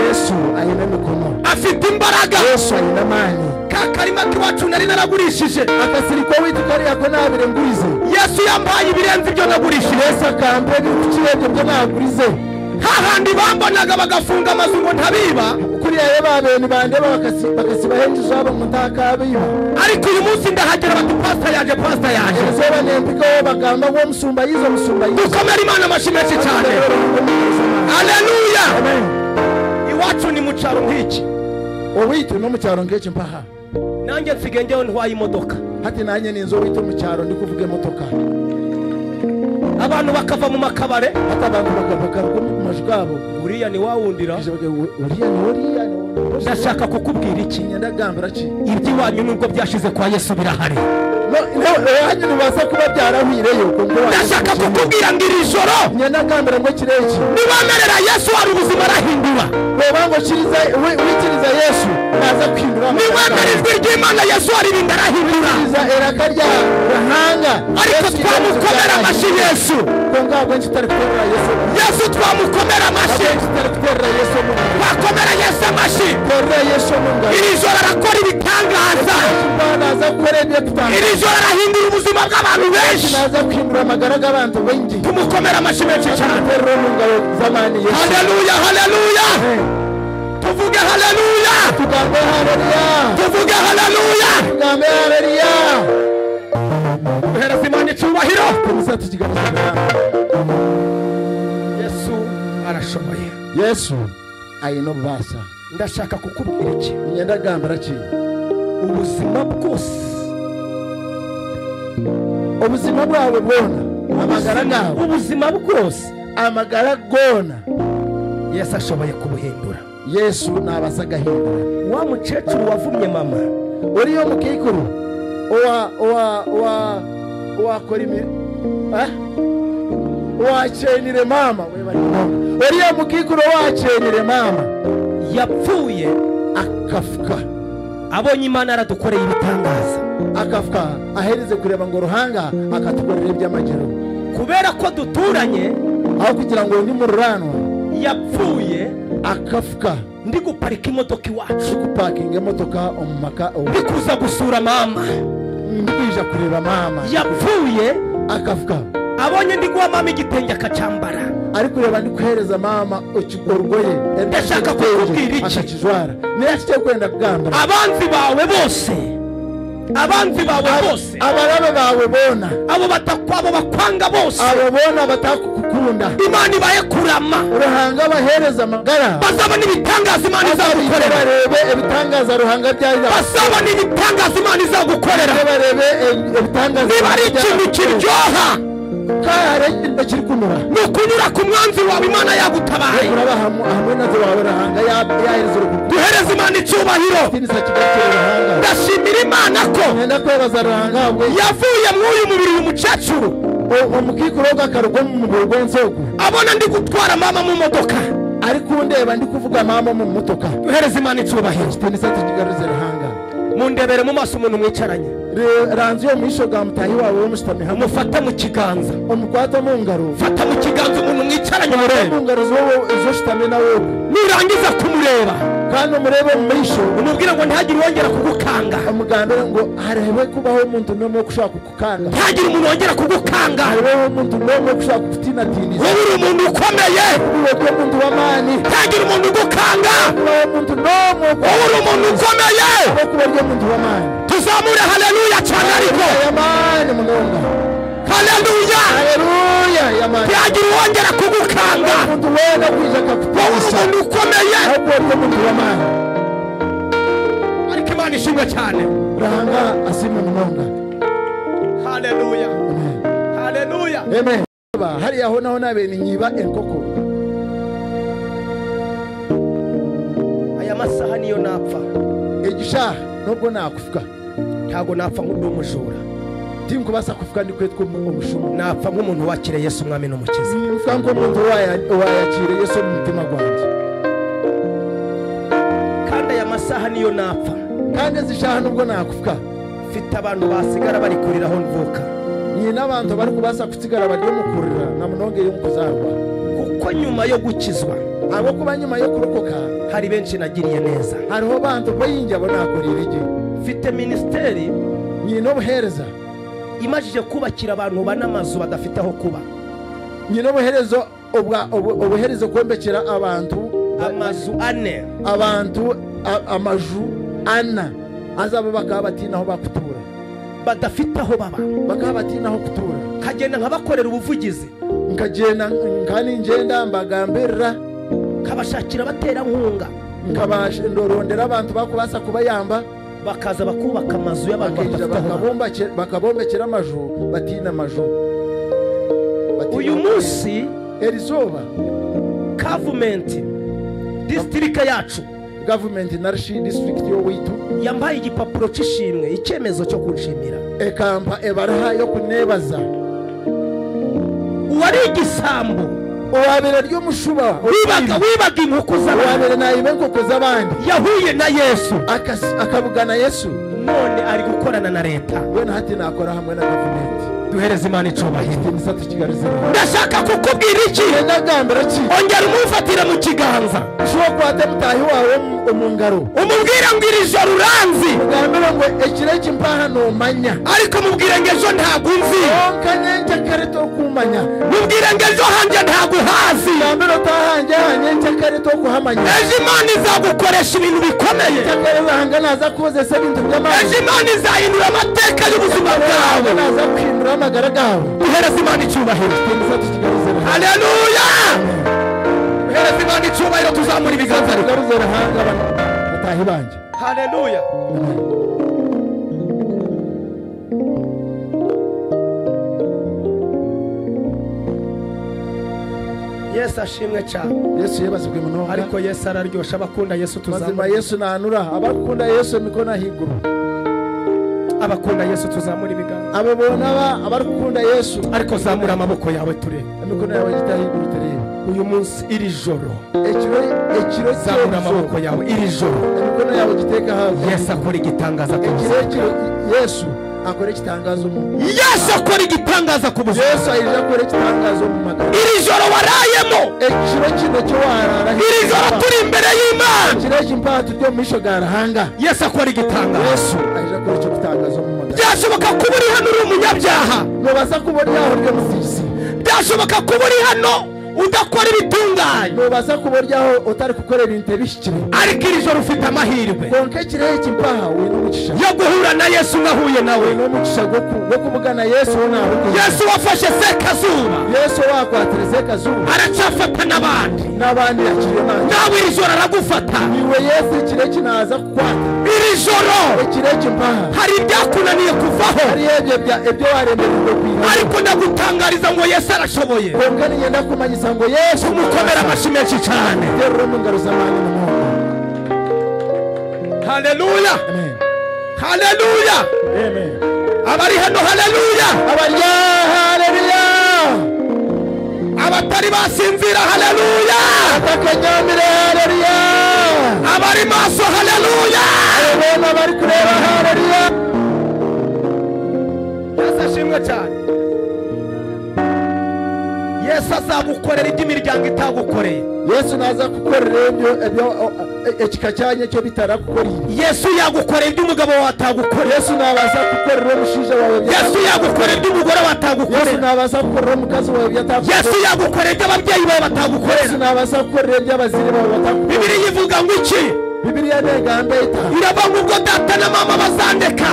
Yesu ayina mikono afite imbaraga Yesu ayina mani kakarima kiwacu nari naragurishije akasiriko witukari yako nabire ngurize Yesu yampaye ibirenze ibyo nagurishije Yesu akampe n'ikirenge byo nagurize hahandi bambonaga bagafunga amazu ngo ntabiba kuri yaye babeni bandeba bakasiba henshi zabo ngo ntakabiba ariko uyu munsi ndahagera bati pastor yaje zeba nempiko bagamba ngo musumba yizo dukomera Imana amashimwe cyane. Haleluya amen. iwacu ni mu cyaro nk'iki owitu no mu cyaro ngeke mpaha nanjye nsigaye njyewe ntwaye imodoka hati nanjye ninzo witu mu cyaro ndi kuvuga imodoka abantu bakava mu makabare hata abantu bakava mu majwabo uriya ni wawundira uriya ndashaka kukubwira iki nyenda gambira ki iby'iwanyu nubwo byashize kwa Yesu birahari no hanyu nibasa kuba byarahireyo ndashaka kukubwira ngo iri joro nyenda gambira ngo kireki niwemerera Yesu hari ubuzima arahindura ngo kiriza wikiriza Yesu naza kwindura niwemera ijwi ry'Imana Yesu aririnda arahindura kiriza eraka rya rahanga ariko twamukomera amashi Yesu ngabwo ntitari kuterera Yesu twamukomera amashi ntitari kuterera Yesu twakomera Yesu amashi kuterera Yesu iri joro arakora ibitangaza naza gukora ibyo tutanga iri joro arahindura ubuzima bw'abantu benshi naza kwindura amagara y'abantu benshi tumukomera amashi menshi cyane. Haleluya haleluya tuvuge haleluya tugambe haleluya tuvuge haleluya tugambe haleluya duhereza Imana icyubahiro tumusa tukiganisha Yesu arashoboye Yesu ayino bubasha ndashaka kukubwira iki nyenda gambira ki ubuzima bwose ubuzima bwawe bwona amagara nawe ubuzima bwose amagara gona Yesu ashoboye kubuhindura. Yesu nabasaga hindura wa mukecuru wavumye mama uriyo mukikuru wakorimi wacenire mama uriyo mukikuru wacenire mama yapfuye akafuka abonye Imana aradukoreye ibitangaza akafuka ahereze kureba ngo ruhanga akatukorera iby'amagero kubera ko duturanye aho kugira ngo ni mururanwa yapfuye akafuka ndi guparika imodoka iwacu gupakinga imodoka omumaka ndi kuza gusura mama ndija kureba mama yapfuye akafuka abonye ndi guha mama igitenge akacyambara ari kureba ndi kuhereza mama ukikorgoye ndashaka kukubwira iki akakijwara niyashye kwenda kugamba abanzi bawe bose abarabe bawe bona abo batakwabo bakwanga bose abo bona batakukunda Imana ibaye kurama ruhanga bahereza amagara bazabona ibitangaza Imana izagukorera barebe ibitangaza ruhanga byayo bazabona ibitangaza Imana izagukorera barebe ibitangaza niba ari ikintu kiryoha kare kiri kunyura ni ukunyura ku mwanzi wawe Imana yagutabaye hamwe nazo wawe ruhanga yahereza duhereza Imana icyubahiro ndashimira Imana ko yavuye mw'uyu mubiri uyu mukecuru omukikuroga karugo mu burgo nsogo abona ndi gutwara mama mu modoka ariko ndeba ndi kuvuga mama mu motoka duhereze Imana icubahiro tenisa tukigaruze ruhanga mundebere mu maso umuntu mwicaranye ranzi yo mwisho ga mutahi wawe wo musitami hamwe mufata mu kiganza omukwata mu ngaro fata mu kiganza umuntu mwicaranye murebe mu ngaro zo shitame nawe nurangiza kumureba kandi umurebe mu misho umubwira ngo ntihagire wongera kugukanga umugambira ngo harebe kubaho umuntu nomwe kushaka kukukanga ntihagire umuntu wongera kugukanga harebe umuntu nomwe kushaka kutinatiniza wowe uri umuntu ukomeye uwo umuntu w'amani ntihagire umuntu ugukanga uwo umuntu nomwe wowe uri umuntu ukomeye kuba ari umuntu w'amani tuzamure haleluya cyane ariko yamani munonga haleluya haleluya yamani ntihagire wongera kugukanga umuntu wenda kwija wowe kakutisha uri umuntu ukomeye kuba ari umuntu w'amani ariko Imana ishimwe cyane rahanga asime munonga haleluya haleluya amen hari aho naho nabene nyiba enkoko aya masaha niyo napfa egisha nubwo nakufuka ntago napfa nk'undi umujura tinkubasa kufuka ndi kwetwa umushuma napfa nk'umuntu wakire Yesu umwami n'umukiza nifuka nk'umuntu wayakire Yesu mu mutima gwanjye kandi aya masaha niyo napfa kandi zishaha nubwo nakufuka mfite abantu basigara bari kuriraho mvuka nyina abantu bari kubasa kusigara bari mukurira na munonge yo mukuzarwa kuko nyuma yo gukizwa abo kuba nyuma yo kurokoka hari benshi nagiriye neza hariho bantu bayinjya bonakorera iki mfite ministeri nyina obuhereza imajije kubakira abantu banamazu badafite aho kuba nyina obuherezo obuherezo kombekera abantu amazu ane abantu amaju ana azaba bakaba batinaho bakutura badafite aho baba bakaba batinaho kutura kagenda nkabakorera ubuvugizi nkagenda nkani ngenda mbagambirira kabashakira batera nkunga nkabasha ndorondera abantu bakubasa kuba yamba bakaza bakubaka amazu y'abantu bakabombekera amaju batina amaju uyu munsi erizoba government district yacu government narishi district yo witu yambaye igipapuro cy'ishimwe icyemezo cyo kunshimira ekampa ebaraha yo kunebaza uwari igisambo uwabere ry'umushuba wibaga inkoko z'abandi uwabere nayibe inkoko z'abandi yahuye na Yesu akabugana Yesu none ari gukorana na leta we hati nakora hamwe na government duhereze Imana icubahiro ndashaka kukubwira iki ndagambira ki ongera umufatira mu kiganza shuwa kwate mutahi wawe umungaro umubwira ngo iri joro uranzi ngambira ngo ekireki mpaha no manya ariko mubwire ngo ejo ntago unzi onkanyenje kareto kumanya mubwire ngo ejo hanje ntago uhazi ngambira tahanje hanyenje kareto kuhamanya ejo Imana izagukoresha ibintu bikomeye hanga naza kozesa ibintu by'amahanga ejo Imana izahindura amateka y'ubuzima bwawe naza kwindura amagara gawe duhereze Imana icyubahiro haleluya duhereze Imana icyubahiro tuzamura ibiganza tugaruzera hanga batahi banje haleluya Yesu ashimwe cyane Yesu yebazibwe muno ariko Yesu araryosha abakunda Yesu tuzamura Yesu nanura abakunda Yesu mikona higuru abakunda Yesu tuzamura ibiganza ababona abarukunda Yesu ariko zamura amaboko yawe turebe imikono yawe gitahiguru turebe uyu munsi iri joro ekiro zamura amaboko yawe iri joro imikono yawe giteka hafi Yesu akora igitangaza ku buzima Yesu akora igitangazo mu Yesu akora igitangaza ku buzima Yesu ayije akora igitangazo mu magana iri joro warayemo ekiro kino cyo warara iri joro turi imbere y'Imana ekiro cy'impato ryo misho garahanga Yesu akora igitangazo Yesu ayije akora icyo gitangazo mu magana byashoboka kuba uri hano uri umunyabyaha nubasa kubona yaho ryo musisi byashoboka kuba uri hano udakora ibitunganye nubasa kuburyaho utari gukora ibintu bishikire ariko iri joro ufite amahirwe konke kirehe kimpaha we n'umugisha yo guhura na Yesu nahuye nawe n'umugisha go kumugana Yesu nawe Yesu wafashe Sekazuba Yesu wakwatere Sekazuba aracafata n'abandi yakiriye nawe iri joro aragufata niwe Yesu kirehe kinaza kukwata iri joro kirehe kimpaha hari ibyakunaniye kuvaho hari ibyo waremererwa kwira ariko ndagutangariza ngo Yesu arashoboye konke niyenda kumanyisa ngo Yesu mukomera amashyi menshi cyane rero mu ngaro z'amani mu haleluya amen haleluya amen abari hano haleluya haleluya abari basinzira haleluya, atakanyamire haleluya, abari maso haleluya, abari kureba haleluya. Yesu ashimwe cyane. Yesu azagukorera ibyo imiryango itagukoreye. Yesu naza kukorera ibyo ekikacanye cyo bitaragukoreye. Yesu yagukorera ibyo umugabo wawe atagukoreye. Yesu nabaza kukorera umushije wawe. Yesu yagukorera ibyo umugore watagukoreye. Yesu nabaza kukorera umukazi wawe byatagukoreye. Yesu yagukorera ibyo ababyeyi bawe batagukoreye. Yesu nabaza kukorera ibyo abazire bawe batagukoreye. Bibiliya ivuga ngo iki? Bibiliya negamba ita iravuga ngo data na mama bazandeka,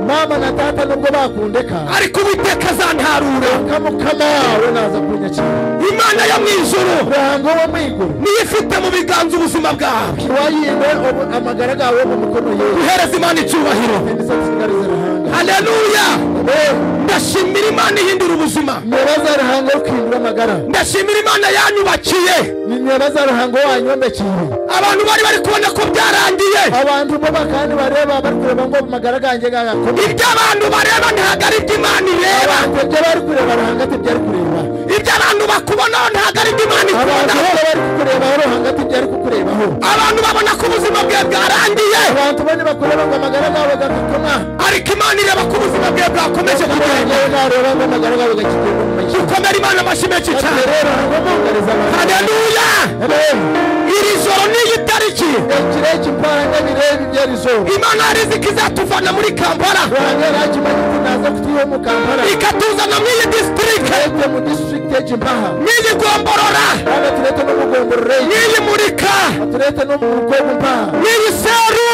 mama na tata nubwo bakundeka, ariko Uwiteka azantarura. kamukama we naza kunyakira. Imana yo mu ijuru Ruhango wo mu ijuru niyo ifite mu biganza ubuzima bwawe. wayinde amagara gawe mu mikono ye. Uhereza Imana icyubahiro. Haleluya. Ndashimira Imana ihindura ubuzima. Nyebaza ruhango ukindura amagara. Ndashimira Imana yanyubakiye. Nyebaza ruhango wanyombekiye. Abantu bari kubona ko byarangiye. Abantu bo bakandi bareba bari kureba ngo amagara ganjye gagakomeye. Ibyo abantu bareba ntabwo ari ibyo Imana ireba. Ibyo bari kureba ruhango ati byari kureba. Ibyo abantu bakubonaho ntabwo ari ibyo Imana ikubona. Abantu bari kukurebaho ruhango ati byari kukurebaho. Abantu babona ko ubuzima bwawe bwarangiye. Abantu bane bakureba ngo amagara gawe gakoma, ariko Imana ireba ko ubuzima bwawe bwakomeje kugenda. Dukomere Imana amashyi menshi cyane. Haleluya. Iri joro ni itariki Imana yarizi ko izatuvana muri Kampala ikatuzana mu iyi district, n'iyi Gomborora, n'iyi Murika, n'iyi Seru.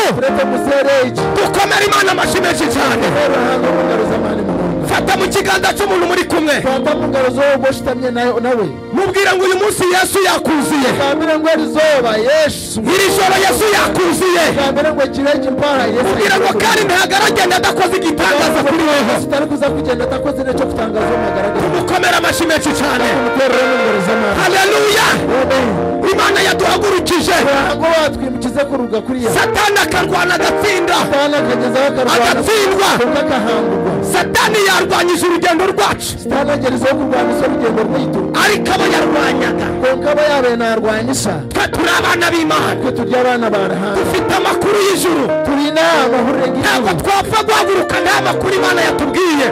Dukomere Imana amashyi menshi cyane. Fata mu kiganza cy'umuntu muri kumwe, mubwira ngo uyu munsi Yesu yakuziye. Iri joro Yesu yakuziye. Mubwira ngo kandi ntabwo aragenda adakoze igitangaza kuri wowe. Tumukomere amashyi menshi cyane. Haleluya. Imana yaduhagurukije. Satani akarwana agatsinda, agatsindwa. Satani yarwanyije urugendo rwacu, ariko abo yarwanyaga twe turi abana b'Imana, dufite amakuru y'ijuru. Ntabwo twapfa guhaguruka nta makuru Imana yatubwiye.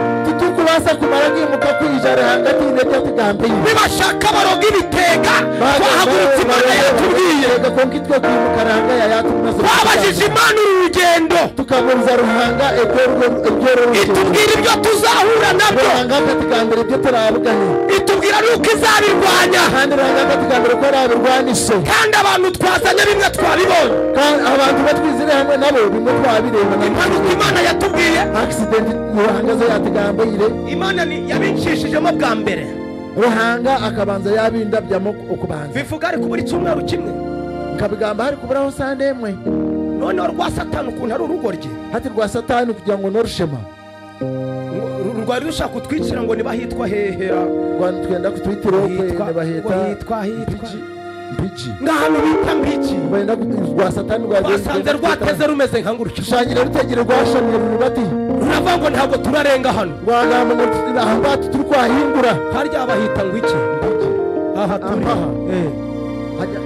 Nibashaka baroga ibitega, twahagurutse Imana yatubwiye. Twabajije Imana uru rugendo, itubwira ibyo tuzahura nabyo, itubwira nuko izabirwanya, kandi abantu twazanye bimwe twabibonye. Impanuka Imana yatubwiye, Imana yabicishijemo bwa mbere. Ruhanga akabanza yabindabyamo ukubanza bivuga ariko buri cyumweru kimwe kabigamba hari kuburaho sandemwe. Noneho rwa Satani ukuntu ari urugoryi, hati rwa Satani kugira ngo norushema rwari rushaka kutwicira ngo nibahitwa hehera, rwanda twenda kutwitira hitwa Mbiji ngahano bita Mbiji. Benda rwa Satani rwasanze rwateze rumeze nka ngurukyo, shangira rutegere rwashamye rubati, ruravuga ngo ntabwo turarenga hano. Rwanda mu ahamba turi kwahingura harya abahita ngo iki aha turi hajya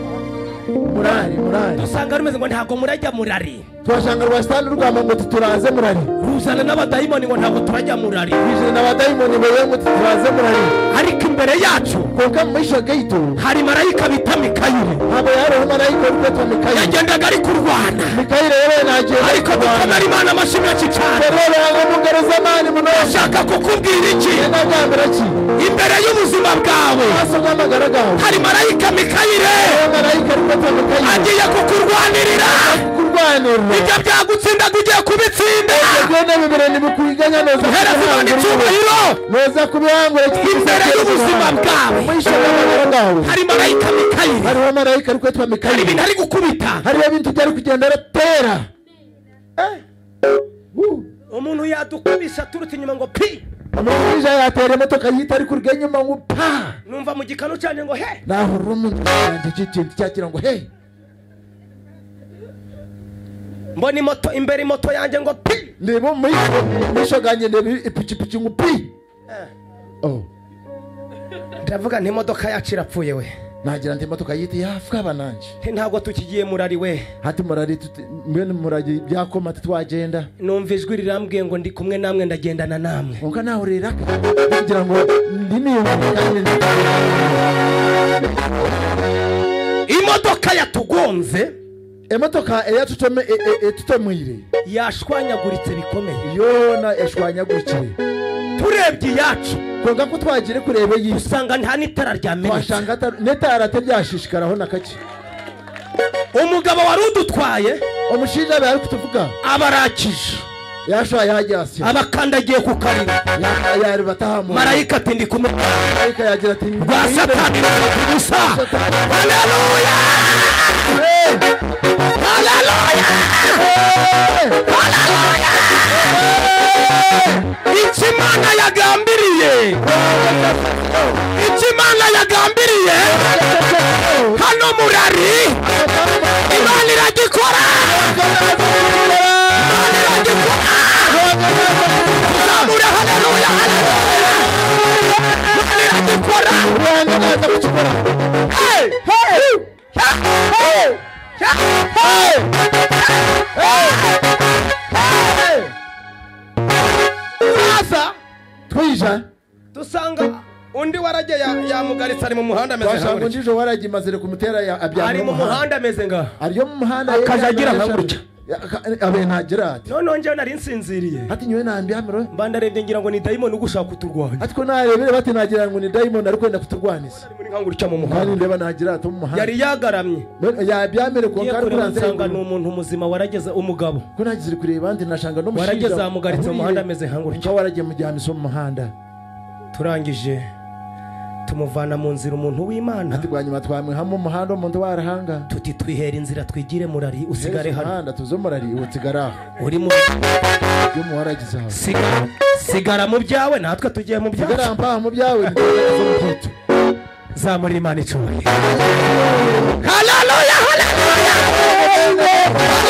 murari dusanga rumeze ngo ntabwo murajya murari. Twashanga rwa Satani rugamba ngo turaze murari, ruzana n'abadayimoni ngo ntabwo turajya murari, bijana n'abadayimoni beye ngo turaze murari. Ariko imbere yacu konka mwisho gate hari marayika bita Mikayire. Haba yaro marayika bita Mikayire, yagendaga ari kurwana. Mikayire yewe naje, ariko dukomere Imana amashyi menshi cyane. Rero mugaruza amani muno ashaka kukubwira iki nagambira ki imbere y'ubuzima bwawe hari marayika Mikayire agiye kukurwanirira. Ibyo byagutsinda ugiye kubitsinda. Hereza Imana icyubahiro imbere y'ubuzima bwawe. Hari marayika Mikayire, hari ibintu ari gukubita, hari ibintu byari kugenda aratera. Umuntu yadukubisha turutse inyuma ngo pi, amajija yatera imodoka yita ari kurya inyuma ngo pa, numva mu gikanu cyane ngo he, naho rumuntu cy'ikintu cyakira ngo he, mbona moto imbere moto yanjye ngo pi, ndebo mwisho ganye ndebe ipikipiki ngo pi. ndavuga nti imodoka yacu irapfuye we. nagira ndi imodoka yiti yafuka bananje Ntabwo tukigiye murari we. hati murari mbene muragi byakoma twagenda Numva ijwi rirambwiye ngo ndi kumwe namwe ndagendana namwe. Unka naho rera kugira ngo ndiniyo kandi Imodoka yatugonze. Emotoka eyatutome tutamwire Yashwanyaguritse bikomeye. yona yashwanyagurikire Turebye yacu. konga ko twagire kurebe yisu Usanga nta nitara ryamenetse. twashanga netara atabyashishikaraho nakaki Umugabo wari udutwaye umushinja bari kutuvuga abarakije. yashwa yajyasi Abakandagiye ku karira. yari batahamu Marayika ati ndi kumwe. marayika yagira ati Rwa Satani gusa. Haleluya! Haleluya! Haleluya! Imana yagambiriye. Imana yagambiriye. Hano murari. Imana iragikora. Imana iragikora. Zamura haleluya. Imana iragikora. Hey! Hey! Hey! Hey! Sasa twija dusanga undi warajye yamugaritse ari mu muhanda ameze twashanga nka unjijo waragiye mazire kumutera abyana ari mu muhanda ameze nka ariyo mu muhanda akajagira nka gutya. abe ntagira ati none njyewe nari nsinziriye ati nywe nambi hamero mbandarebye ngira ngo ni dayimoni ugushaka kuturwanya ati ko narebere bati nagira ngo ni diamond ari kwenda kuturwaniza muri nka gutya mu kandi muhanda ndeba nagira ati mu muhanda yari yagaramye yabyamere ko ngiye ngari kureba kuranze nsanga ni umuntu muzima warageze umugabo ko nagize kureba andi nashanga no mushinja warageze amugaritse mu muhanda ameze nka gutya. ko waragiye mu gihamiso mu muhanda turangije tumuvana mu nzira umuntu w'Imana ati kwa nyuma twamwe hamwe mu muhanda umuntu warahanga tuti twihera inzira twigire murari usigare hano muhanda tuzomurari utigara uri mu yo mu waragize aho sigara mu byawe natwe tugiye mu byacu. sigara mpa mu byawe zo mu kwito zamura Imana icubahiro. Haleluya haleluya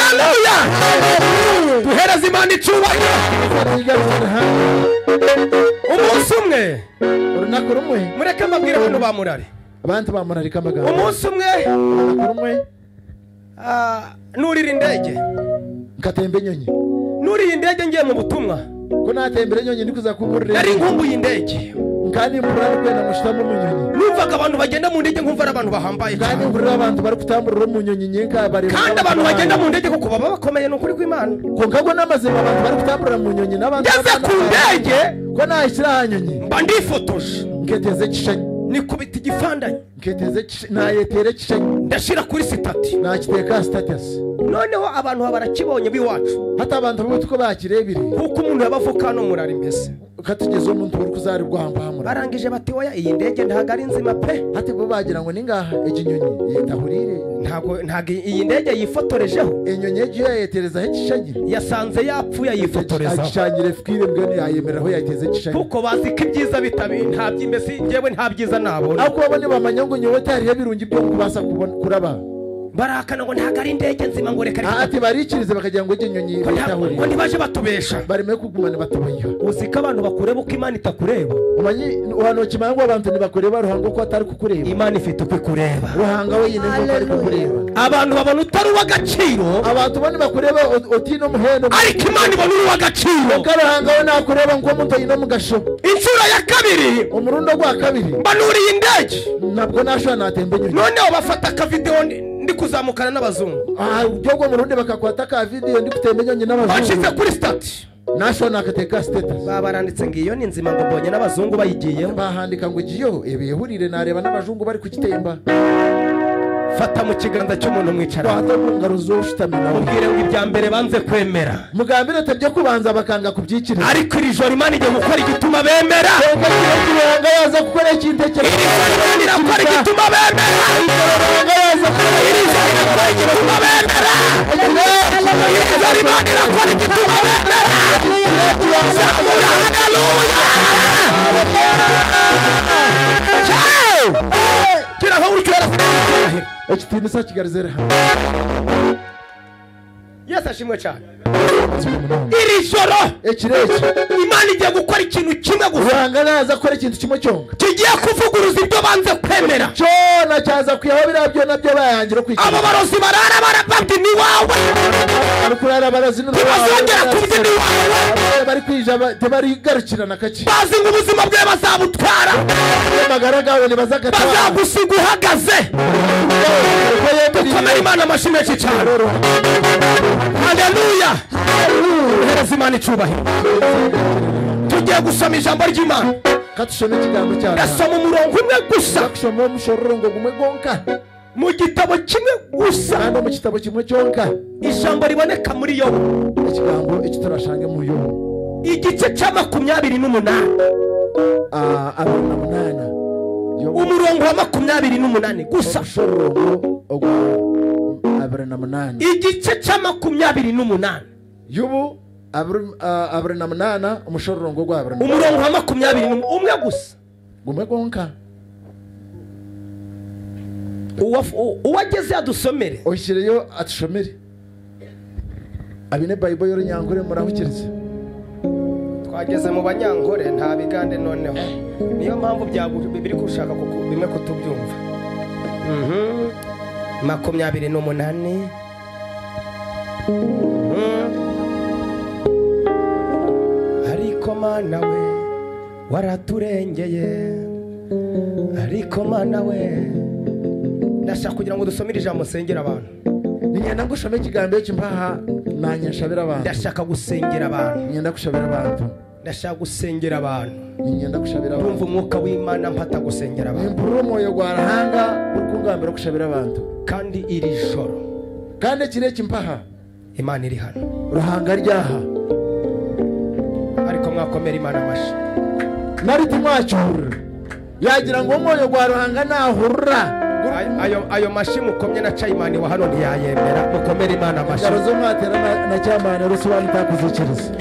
haleluya duhereze Imana icubahiro. Umunsi umwe urunako rumwe mureke mbabwire hano bamurare abantu bamurarika amagambo umunsi umwe urunako rumwe nurira indege nkatembe nyonyi nuriye indege ngiye mu butumwa ko natembere nyonyi ndikuza kumurira nari nkumbuye indege kandi murari kwenda mushitamo mu nyonyi numvaga abantu bagenda mu ndege nkumva ari abantu bahambaye kandi cyane murira abantu bari kutamburira mu nyonyi nyinka bari kandi abantu bagenda mu ndege kuko baba bakomeye ni ukuri kw'Imana. ko ngago n'amazima abantu bari kutamburira mu nyonyi n'abandi ngeze ku ndege ko nahishira hanyonyi mba ndifotoje nketeze kishanyi nikubita igifandanye nketeze nayetere kishanyi ndashira kuri sitati nakiteka status noneho abantu barakibonye biwacu hata abantu bose ko bakirebire kuko umuntu yabavuka hano murari mbese katugeze umuntu uri kuzari rwamba hamura barangije bati oya iyi ndege ntago ari nzima pe hati bo bagira ngo ningaha ikinyonyi yitahurire ntago iyi ndege yifotorejeho inyonyi yagiye yetereza ikishanyi yasanze yapfuye yifotorezaho akishanyire fikire mbwe yayemeraho yateze ikishanyi kuko bazi ko ibyiza bitabi nta by'imbesi njyewe nta byiza nabona ako babone bamanya ngo nyowe tarihe birungi byo kubasa kuraba barakana ngo ntago ari indege nzima ngo reka ati barikirize bakagira ngo inyonyi ngo yitahurire ntibaje batubesha barimo kugumana batoya uzi ko abantu bakureba uko Imana itakureba umanyi uhano kimanga ngo abantu ntibakureba ruhango ko atari kukureba Imana ifite uko ikureba ruhanga we yine ngo ari kukureba abantu babona utari uw'agaciro abantu bone bakureba otino muheno ariko Imana ibona uri uw'agaciro karuhanga we nakureba ngo muto yino mugasho inshuro ya kabiri umurundo gwa kabiri mbanuriye indege nabwo nashobora natembe nyonyi noneho bafata akavideo ndi kuzamukana n'abazungu byo murundi bakakwata ka video ndi kutembe nyonyi n'abazungu bashize kuri stati nashobora nakateka status baranditse ngo iyo ni nzima ngo mbonye n'abazungu bayigiyemo bahandika ngo giyo ebihurire nareba n'abazungu bari kugitemba fata mu kiganza cy'umuntu mwicara kwata ngaro zo shitamina ubwire ngo ibya mbere banze kwemera mugambire tabye kubanza bakanga kubyikira ariko iri joro Imana igiye gukora igituma bemera ruhanga yaza gukora ikintekerezo iri joro Imana irakora igituma bemera ruhanga yaza iri joro irakora igituma bemera iri joro Imana irakora igituma bemera zamura haleluya kira nka uryo ekitini sa kigarizera Yesu ashimwe cyane. Iri joro ekireki Imana igiye gukora ikintu kimwe gusa. Ruhanga naza akora ikintu kimwe cyonka Kigiye kuvuguruza ibyo banze kwemera. cyona cyaza kuyaho birabyo nabyo bayangira kwikira Abo barozi barara barababye ni wawe. ari kurara barazi no Ntibazongera kubye ni wawe. bari kwija bari garukirana kaki Bazi ngo ubuzima bwe bazabutwara. magara gawe ni bazagata Bazagusiga uhagaze. Dukomere Imana amashyi menshi cyane. Haleluya. Hereza Imana icyubahiro. Tugiye gusoma ijambo ry'Imana. katushome kigambo cyacu Gasoma umurongo umwe gusa kushoma umushororo gumwe gonka mu gitabo kimwe gusa. kandi mu kitabo kimwe cyonka Ijambo riboneka muri Yobu ikigambo ikiturashange mu yo igice cya 28 abana munana umurongo wa 28 gusa. umushororo ogwa abana munana Igice cya 28 yubu abana munana umushororo gwa abana umurongo wa 21 umwe gusa. gumwe gonka Uwageze adusomere. oshireyo atushomere abine Bible yoro nyangure murahukirize Twageze mu banyankore nta bigande noneho. Niyo mpamvu biri kushaka bimwe kutubyumva. 28 ariko Mana we waraturengeye, ariko Mana we. Ndashaka kugira ngo dusomere ijambo sengera abantu. ninyenda ngushome kigambo cy'impaha nanyashabira abantu Ndashaka gusengera abantu. ninyenda kushabira abantu Ndashaka gusengera abantu. ninyenda kushabira abantu Urumva umwuka w'Imana mpata gusengera abantu. impuru moyo gwarahanga urukungambira kushabira abantu Kandi iri joro kandi kire cy'impaha Imana iri hano. ruhanga ryaha Ariko mwakomera Imana amashyi. nariti mwacyura yagira ngo moyo gwaruhanga nahurra Ayo mashyi mukomye na Chayimani wa hano ntiyayemera. Mukomere Imana amashyi. garozo mwatera na cyamana rusuwa itakuzikiriza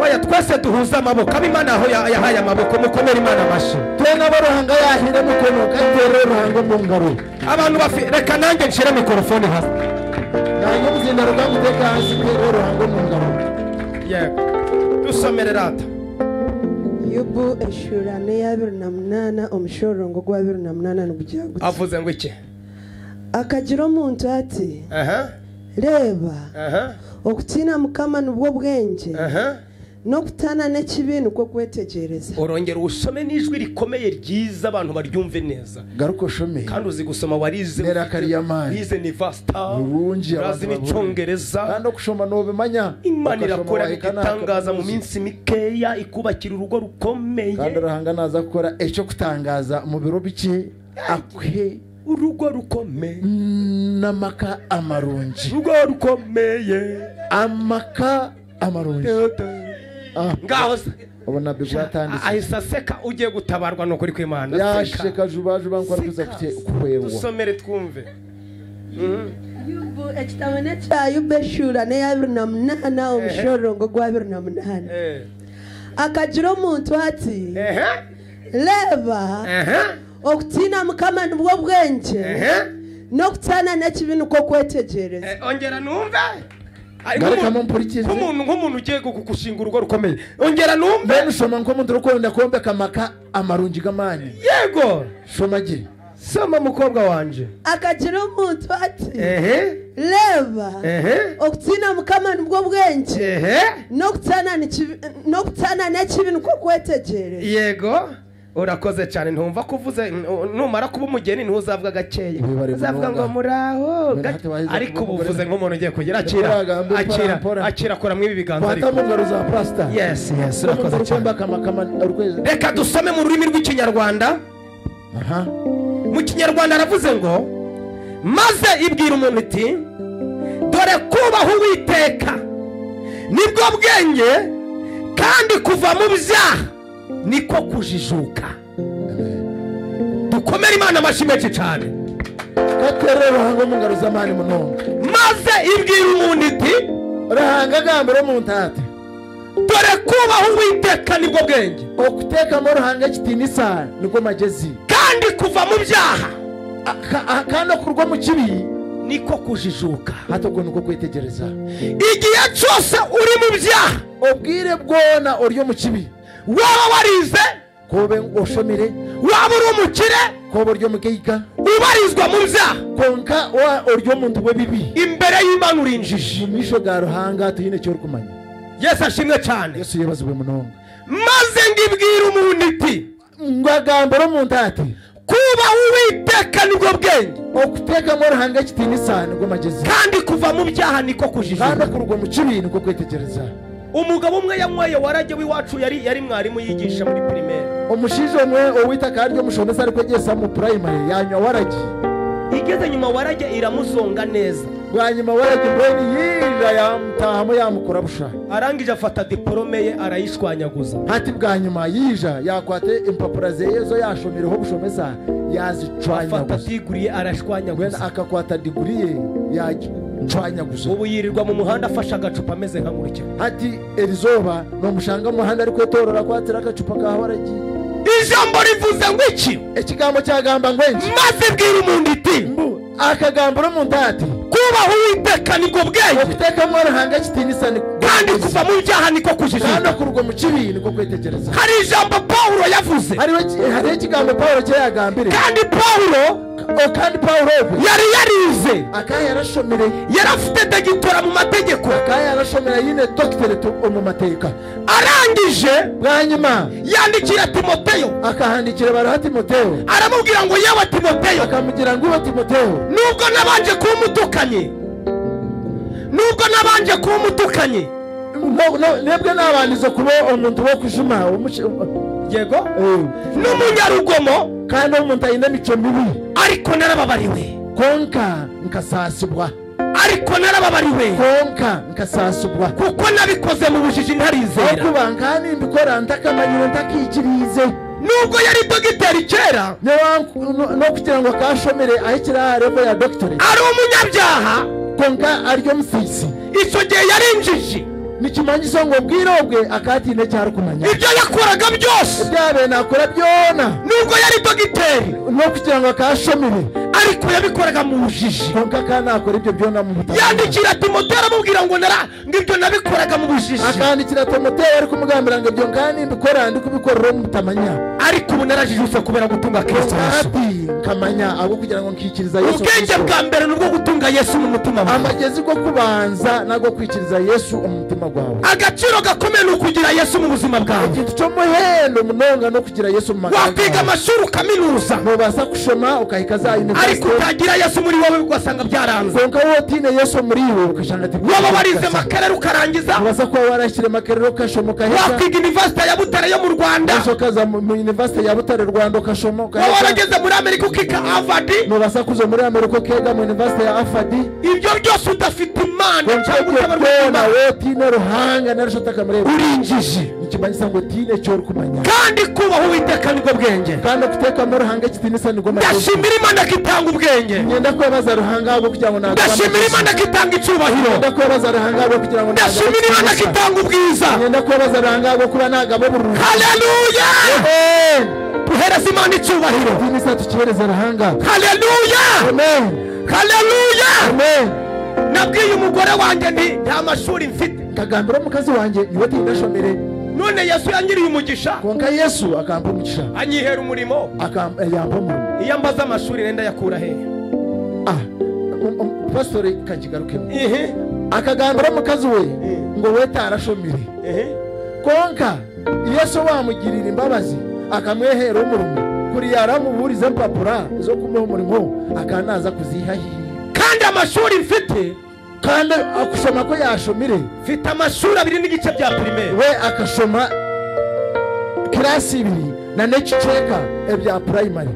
Oya twese duhuza amaboko. Imana aho yahaye amaboko. Mukomere Imana amashyi. tena baruhanga yahire mukono katere ruhanga mu ngaro Abantu reka nanjye nshire mikrofone hasi. nange muzinda ruganguteka hasi tere ruhanga mu ngaro Yego. Dusomere rata. Yobu eshura ne 28 umushororo gwa 28 n'ubujyago. Avuze ngo iki? Akagira omuntu ati Aha. reba Aha. okutina Mukama nubwo bwenge Aha. no kutana n'ekibintu ko kwetegereza. Urongera usome n'ijwi rikomeye ryiza abantu baryumve neza. garuko shome Kandi uzi gusoma warize. Nera kariyamani. Wize ni vasta. Urungi Urazi n'icyongereza. kandi okushoma no bimanya Imana irakora igitangaza mu minsi mikeya ikubakira urugo rukomeye. kandi ruhanga naza gukora icyo kutangaza mu biro biki akwe Urugo rukomeye. n'amaka amarungi Urugo rukomeye. amaka amarungi Ngaho ubona bibwa atanditse ahise aseka ugiye gutabarwa n'ukuri kw'Imana. yasheka jubajuba nkora kuza kuhebwa Dusomere twumve. Yobu ekitabo cya Yobu eshura ne 28 umushororo gwa 28. Akagira omuntu ati reba okutina Mukama nubwo bwenge no kutana n'ekibintu ko kwetegereza. Ongera numve. gareka mu mpurikize Nk'umuntu ugiye gushinga urugo rukomeye. Ongera numve. mbene shoma nko muntu rukonda kombeka amaka amarungi gamanye Yego. shoma gi Soma mukobwa wanje. Akagira omuntu ati reba okutina Mukama nubwo bwenge no kutana n'ekibintu ko kwetegereza. Yego. Urakoze cyane ntumva kuvuze numara kuba umugeni ntuzavuga gakeya. Uzavuga ngo muraho. Ariko ubuvuze nk'umuntu ugiye kugira akira akora mu ibi biganza bata ariko. mu ngaro za pastor Yes, urakoze cyane. urweze Reka dusome mu rurimi rw'ikinyarwanda. aha Mu kinyarwanda aravuze ngo maze ibwira umuntu iti dore kubaha Uwiteka nibwo bwenge kandi kuva mu byaha niko kujijuka. Dukomere Imana amashyi menshi cyane. katere ruhanga mu ngaro z'amani munonga Maze ibwira umuntu iti ruhanga gambira mu ntate dore kubaha Uwiteka nibwo bwenge okuteka mu ruhanga kitinisa niko magezi kandi kuva mu byaha kandi okurwa mu kibi niko kujijuka. Hato ubwo niko kwitegereza. Igihe cyose uri mu byaha ubwire bwona uryo mu kibi, waba warize kobe oshomire, waba uri umukire kobe uryo mugeyiga, ubarizwa mu byaha konka wa uryo muntu we bibi, imbere y'Imana uri injiji. mu misho ga ruhanga tuyine cyo rukumanya. Yesu ashimwe cyane. Yesu yebazwe munonga. Maze ngibwira umuntu iti ngagamboro muntu ati kuba Uwiteka nibwo bwenge, okuteka mu ruhanga kitinisana ngo magezi, kandi kuva mu byaha niko kujijuka. kandi kurugwa mu kibi niko kwitegereza. Umugabo umwe yanyweye warage w'iwacu yari mwarimu yigisha muri primaire. Umushije umwe owita kandi umushomesa ariko yesa mu primary yanywa warage. Igeze nyuma warage iramuzonga neza. Bwanyuma warage mbweni yira yamutahamo yamukora busha. Arangije afata diplome ye arayishwanyaguza. Hati bwanyuma yija yakwate impapura zeyezo yashomireho bushomesa yazicwanyaguza. Afata degree arashwanyaguza. Akakwata degree ye yacwanyaguza. Ubu yirirwa mu muhanda afasha agacupa ameze nka murike. Hati Elizoba no mushanga muhanda ariko torora kwatira agacupa ka warage. Ijambo rivuze ngo iki? Ikigambo cyagamba ngo iki? Maze bwira umuntu iti akagambo no mundati kubaho Uwiteka nibwo bwenge, okuteka mu ruhanga kitinisana, kandi kuva mu byaha niko kujijuka, kandi kurugwa mu kibi niko kwitegereza. Hari ijambo Pawulo yavuze, hari ikigambo Pawulo cyagambire, kandi Pawulo yari yarize, akaya yarashomire, yarafite degitora mu mategeko, akaya yarashomira yine doctorate mu mateka. Arangije bwanyuma yandikira Timoteyo, akahandikira baraha Timoteyo, aramubwira ngo yewe Timoteyo, akamugira ngo uwo Timoteyo, nubwo nabanje kuba umutukanye, nebwe nabanizo kuba umuntu wo kujuma yego n'umunyarugomo, kandi umuntu ayine mico mibi, ariko narababariwe, konka nkasasibwa, ariko narababariwe, konka nkasasibwa, kuko nabikoze mu bujiji ntarizera, ariko bankani mbikora ntakamanyiro ntakikirize. Nubwo yari dogiteri kera, no kugira ngo akashomere ahikira revo ya doctorate, ari umunyabyaha, konka aryo msisi, icyo gihe yari injiji. Nikimanyiso ngo bwirobwe akatine cyaro kumanya ibyo yakoraga byose, byabe nakora byona, nubwo yari dogiteri, no kugira ngo akashomere, ariko yabikoraga mu bujiji. konka kana akora ibyo byona mu butaka. Yandikira Timoteyo aramubwira ngo ngibyo nabikoraga mu bujiji, akandikira Timoteyo ari kumugambira ngo ibyo kandi mbikora ndi kubikorera mu butamanya, ariko ubu narajijutse kubera gutunga Kristo Yesu. Kamanya abo kugira ngo nkikiriza Yesu. Ubwenge bwa mbere nubwo gutunga Yesu mu mutima wawe, amagezi ko kubanza nago kwikiriza Yesu mu mutima gwawe. Agaciro gakomeye no kugira Yesu mu buzima bwawe, ikintu cyo muhendo munonga no kugira Yesu mu magana. Wakwiga amashuri ukaminuza, nubasa kushoma ukahikaza university, ariko utagira Yesu muri wowe ugasanga byaranze. konka wotine Yesu muri wowe ukashanga ati waba warize makerere ukarangiza, nubasa ko warashyire makerere ukashoma ukahika, wakwiga university ya Butare yo mu Rwanda, ukaza mu university ya Butare Rwanda ukashoma ukahika, waba warageze muri Amerika ukika Harvard, nubasa kuzo muri Amerika ukega mu university ya Harvard, ibyo byose udafite Imana cyangwa utabona wotine ruhanga narusha takamure urinjije. Nikimanyisa ngo tine cyo rukumanya, kandi kubaho Uwiteka nibwo bwenge, kandi kuteka mu ruhanga kitinisa nibwo magezi. Ndashimira Imana kitanga ubwenge, ngenda kwebaza ruhanga abo kugira ngo nagaba, ndashimira Imana kitanga icyubahiro, ngenda kwebaza ruhanga abo kugira ngo nagaba, ndashimira Imana kitanga ubwiza, ngenda kwebaza ruhanga abo kuba nagaba bururu. haleluya, tuhereze Imana icyubahiro, tinisa tukihereza ruhanga, haleluya, amen, haleluya. amen. Nabwiye umugore wanjye nta mashuri mfite, kagambira mukazi wanjye niwe tindashomere, none Yesu yangiriye umugisha, konka Yesu akampa umugisha, anyihera umurimo, yampa umurimo. iyo ambaza amashuri nenda yakura he? Pastor kakigarukemo, akagambira mukazi we ngo we tarashomere, konka Yesu wamugirira imbabazi akamwehera umurimo, kuri yaramuburiza mpapura zo kumuha umurimo akanaza kuzihahiye, kandi amashuri mfite, kandi akushoma ko yashomire, mfite amashuri 2 n'igice bya primaire, we akashoma klasi 2 na neceka ebya primary,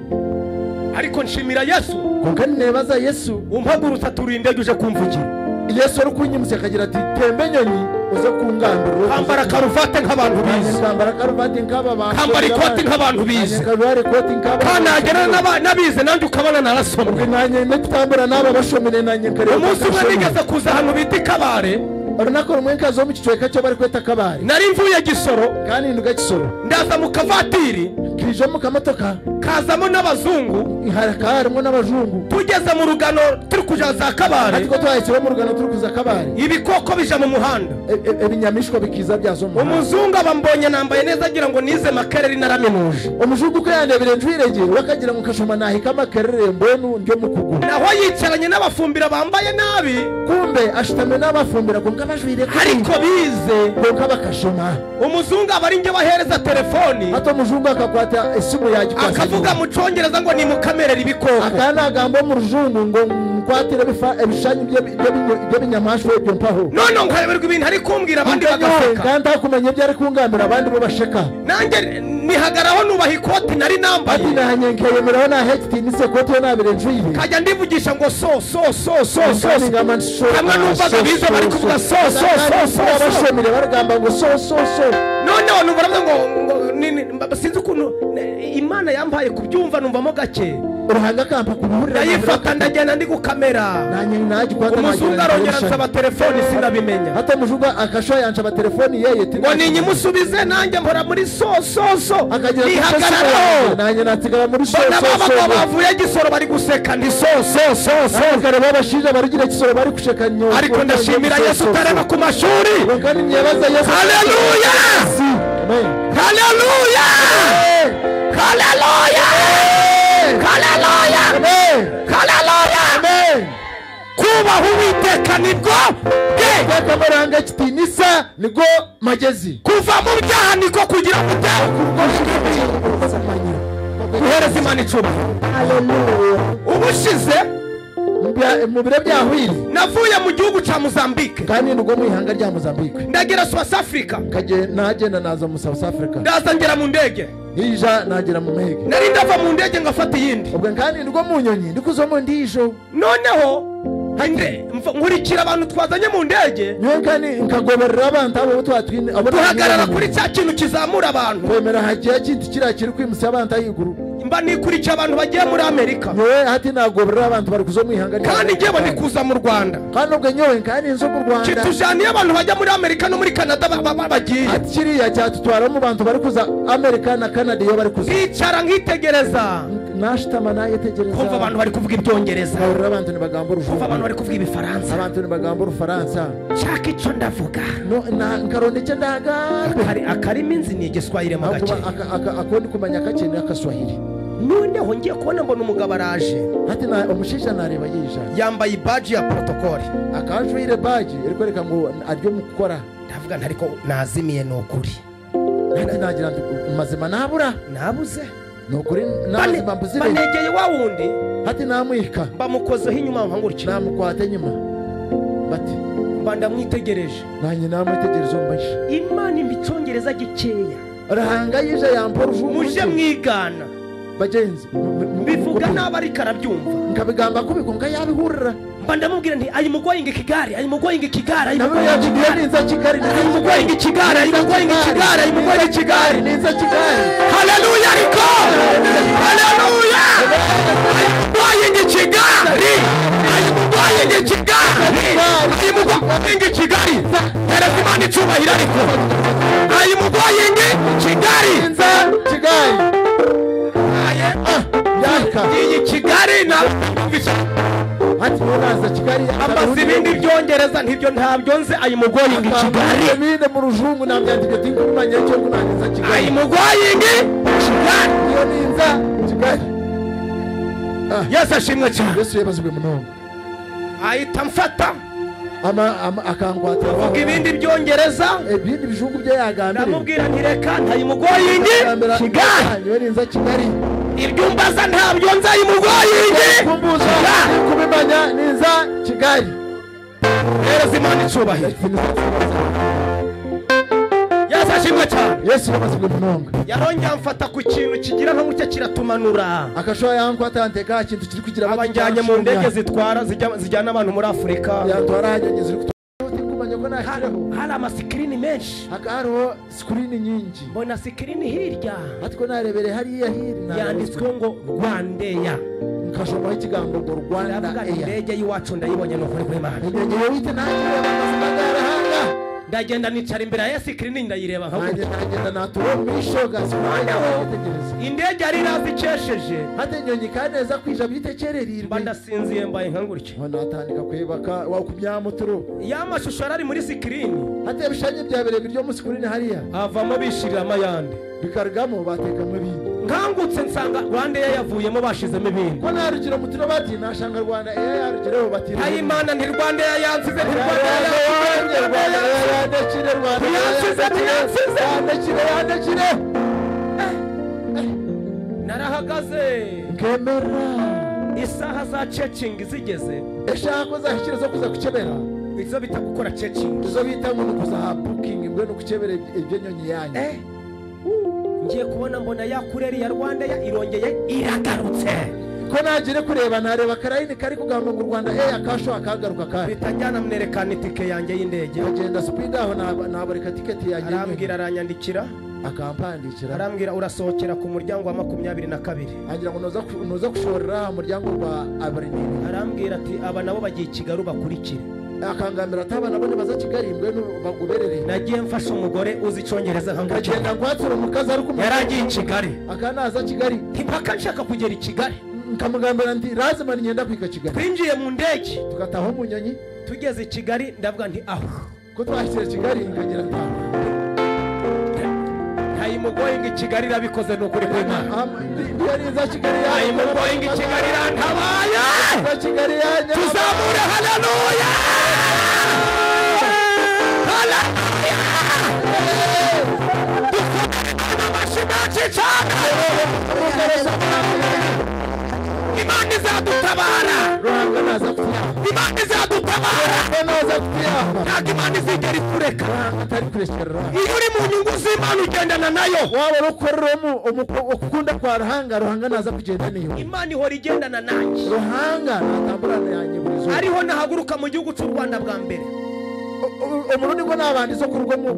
ariko nshimira Yesu konka nebaza Yesu umpagurutsa turinde uje kumvugira. Yesu ari kunyimuse akagira ati tembe nyoni uze kungambira, kambara karuvate nk'abantu bize, kambara karuvati nk'aba, kambara ikoti nk'abantu bize, kambara ikoti nk'aba, kanagera n'abize nanjye ukabana narasomwe. nanye nekutambura n'aba bashomire nanye kare. Umunsi umwe nigeze kuza ahantu bita Kabare, Orunako rumwenka zo mu kichweka cyo bari kweta kabari. Nari mvuye Gisoro Kandi nduga Gisoro. Ndaza mu kavatiri. Kije mu kamotoka. Kazamo n'abazungu. Harimo n'abazungu. Tugeze mu rugano turi kuja za kabari. Atiko twahise mu rugano turi kuza kabari. Ibikoko bija mu muhanda. Ebinyamishwa bikiza byazo mu. Umuzungu abambonye nambaye neza agira ngo nize makerere naraminuje. Umuzungu ko yandebere njwirege wakagira ngo kashoma nahika makerere mbonu ndio mukuguru. Naho yicaranye n'abafumbira bambaye nabi. Kumbe ashitame n'abafumbira konka bajwire. Ariko bize konka bakashoma. Umuzungu abari nge bahereza telefoni. Hato umuzungu akakwata isimu yaje kwa. Akavuga mu Congereza ngo ni mukamerera ibikoko. Akana gambo mu rujungu ngo kwatire ebishanyu byo binyamashwe byo mpaho. None nkayoberwa ibintu ari kumbwira abandi bagaseka. Kandi akumenya byari kungamira abandi bo basheka. Nanjye nihagaraho nubaha ikoti nari nambaye. Ati nahanyenkeyemeraho na hekiti nise koti yo nabirenjwire. Kajya ndivugisha ngo so. Hamwe numvaga bize bari kuvuga so. Abashemire baragamba ngo so. None numva ngo sinzi ukuntu Imana yampaye kubyumva numvamo gake. Uruhanga kampa kubuhurira. Ndayifata ndagenda ndi gukamera. Umuzungu arongera ansaba telefoni sinabimenya. Hata umuzungu akashoya yansaba telefoni yeye. Ngo ninyimusubize nanjye mpora muri so. Nihagararaho. Nanjye natigara muri so. Baba bavuye Gisoro bari guseka ndi so. Abagare babashije barigira Gisoro bari gusheka nyo. Ariko ndashimira Yesu utareba ku mashuri. Kandi nyebaza Yesu. Haleluya. Amen. Haleluya. Haleluya. Haleluya. Amen. Kubaha Uwiteka nibwo bw'akamaranga kitinisa nibwo magezi. Kuva mu byaha niko kugira guhereza Imana icyubahiro. Haleluya. Ubushize mu biro byahwiri navuye mu gihugu ca Mozambique. Kandi nubwo mu ihanga rya Mozambique. Ndagera South Africa. Nagenda naza mu South Africa. Ndaza ngera mu ndege. Hija nagera mu mehege. Nari ndava mu ndege ngafata iyindi. Ubwo kandi nubwo mu nyonyi ndikuzomo ndijo. Noneho nkurikira abantu twazanye mu ndege. Kandi nkagoberera abantu abo twatwine abo duhagarara kuri cya kintu kizamura abantu. Kwemera hagiye kintu kiri kwimutsa abantu ayiguru. Mba nikurikira abantu bagiye muri Amerika. Nyowe hati nagoberera abantu bari kuzo mu ihanga. Kandi ngiye bari kuza mu Rwanda. Kandi ubwo nyowe kandi nzo mu Rwanda. Kitujaniye abantu bajya muri Amerika no muri Canada bagiye. Ati kiriya cyatutwara mu bantu bari kuza Amerika na Canada iyo bari kuza. Icara nkitegereza. Nashitama nayetegereza. Kumva abantu bari kuvuga Ibyongereza. Abantu nibagamba urujungu. Kumva abantu bari kuvuga Ibifaransa. Abantu nibagamba Urufaransa. Chaka ico ndavuga. No nkaronde ndaga. Akarimi nzi ni Igiswahili mu gace. Akondi kumanya akakene akaswahili. Noneho ngiye kubona mbona umugabo araje. Hati na umushisha nareba yija. Yambaye badge ya protocol. Akajwire badge erikwereka ngo aryo mukora. Ndavuga ntariko nazimiye nokuri. Hati nagira mazima nabura. Nabuze. Nokuri nazima mbuzire. Banegeye wa wundi. Hati namwika. Bamukozeho inyuma nkangurukira. Namukwate nyuma. Bati mbanda mwitegereje. Nanye namwitegerezo mbasha. Imana imbicongereza gikeya. Rahanga yije yampora urujungu. Muje mwigana. Bagenzi bivuga nabari karabyumva nkabigamba ko bigonga yabihurira mbanda mubwira nti ayi mugoyinga Kigali ayi mugoyinga Kigali ayi mugoyinga Kigali ninza Kigali ayi mugoyinga Kigali ayi mugoyinga Kigali ayi mugoyinga Kigali ninza Kigali. Haleluya riko haleluya ayi mugoyinga Kigali ayi mugoyinga Kigali ayi mugoyinga Kigali hereza Imana icyubahiro ariko ayi mugoyinga Kigali ninza Kigali. Iyi Kigali na ati munaza Kigali amazi ibindi byongereza ntibyo ntabyo nze ayi mugoyinga Kigali mine mu rujungu nambyandike tinkumanya cyo kunaniza Kigali ayi mugoyinga Kigali iyo ninza Kigali. Yesu ashimwe cyane. Yesu yabazwe munongo ahita mfata akangwata ibindi byongereza ibindi bijungu bye yagambira ndamubwira nti reka ntayi mugoyinga Kigali iyo ninza Kigali ibyumbaza ntabyo nzayi mugoyinga kumbuza kubimanya ninza Kigali. Hereza Imana icyubahiro. Yesu ashimwe cyane. Yesu yabazwe munongo yarongera mfata ku kintu kigira nka mucyo kiratumanura akashoya yanko atanteka kintu kiri kugira abajyanye mu ndege zitwara zijyana abantu muri Afurika yatwara hanyanye ziri hari amasikirini menshi hariho sikirini nyinshi mbona sikirini hirya atiko narebere hariya hirya yanditswe ngo Rwandeya nkashomaho ikigambo ngo Rwanda indege y'iwacu ndayibonye ni ukuri kw'Imana nyenyeye wite nanjye abamazimagara hano ndagenda nicara imbere ya sikirini ndayireba nkagenda natura misho gasumanya indege ari razikesheje hatenyonyi kaneza kwija bitekererirwe bandasinziye mbaye nkangurike natandika kwebaka wakumyamuturo y'amashusho ari muri sikirini hatebishanye byabere biryo mu sikirini hariya avamo bishirira amayande bikargamo batekamo ibindi nkangutse nsanga Rwanda yavuyemo bashizemo ibindi ko narugiro mutiro bati nashanga Rwanda yarugireho bati Hayimana ni Rwanda yansize ni Rwanda yandekire narahagaze nkemera isaha za checking zigeze eshako zahikira zo kuza kucebera izo bita gukora checking izo bita ngo kuza booking mbwe no kucebera ibyo nyonyi yanyu ngiye kubona mbona yakureri ya Rwanda irongeye iragarutse ko nagire kureba nareba karayini kari kugamba ngo Rwanda akasho akagaruka kare bitajyana mnerekana itike yanjye y'indege agenda speed aho naboreka tiketi yanjye arambwira aranyandikira akampandikira arambwira urasohokera ku muryango wa 22 agira ngo noza kushorera umuryango wa Abernini arambwira ati aba nabo bagiye Kigali bakurikire akangambira ati abana bone baza Kigali mbwe baguberere nagiye mfasha umugore uzi icyongereza nkagenda ngwatsura umukazi ari kumwe yaragiye Kigali akanaza Kigali mpaka nshaka kugera i Kigali nkamugambira ndi lazima ngenda kwika Kigali twinjiye mu ndege tugataho mu nyonyi tugeze i Kigali ndavuga nti aho ko twashyira Kigali nkagira nta Hayimugoyinga Kigali irabikoze n'ukuri kw'Imana yariza Kigali Hayimugoyinga Kigali irantabaye Kigali yanjye tuzamure haleluya haleluya amashimaki cyane Imana izadutabara Imana izadutabara ntabwo Imana izigera ikureka iyo uri mu nyungu z'Imana ugendana nayo waba ukoreramo ukunda kwa Ruhanga naza kugenda niyo Imana ihora igendana nanjye Ruhanga natamburana yanjye burizo ariho nahaguruka mu gihugu cy'u Rwanda bwa mbere umurundi ngo nabandi zo kurwa mu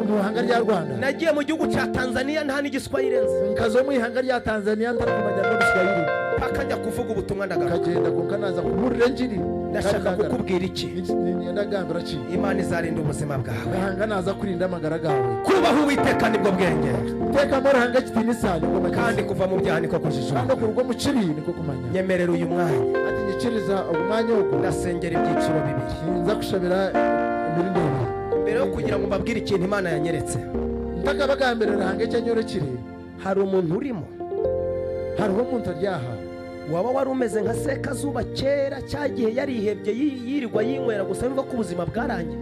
Ruhanga rya Rwanda nagiye mu gihugu cya Tanzania nta n'igiswahili nzi nkazo mu ihanga rya Tanzania ndarakumanya no giswahili akajya kuvuga ubutumwa ndagaruka kagenda ko kanaza kumurira njiri ndashaka kukubwira iki ndagambira ki Imana izarinda ubuzima bwawe Ruhanga naza kurinda amagara gawe kubaho Uwiteka nibwo bwenge teka mu Ruhanga kitinisanye kandi kuva mu byaha niko kujijura no kurwa mu kibi niko kumanya nyemerera uyu mwanya ati nyikiriza umwanya wo ndasengera ibyiciro bibiri nza kushabira imirinde mbere yo kugira ngo mbabwire ikintu Imana yanyeretse ndakabagambira Ruhanga cyanyorekire hari umuntu urimo hariho umuntu aryaha waba wari umeze nka Sekazuba kera cyagihe yarihebye yirirwa yinywera gusa yumva ko ubuzima bwarangiye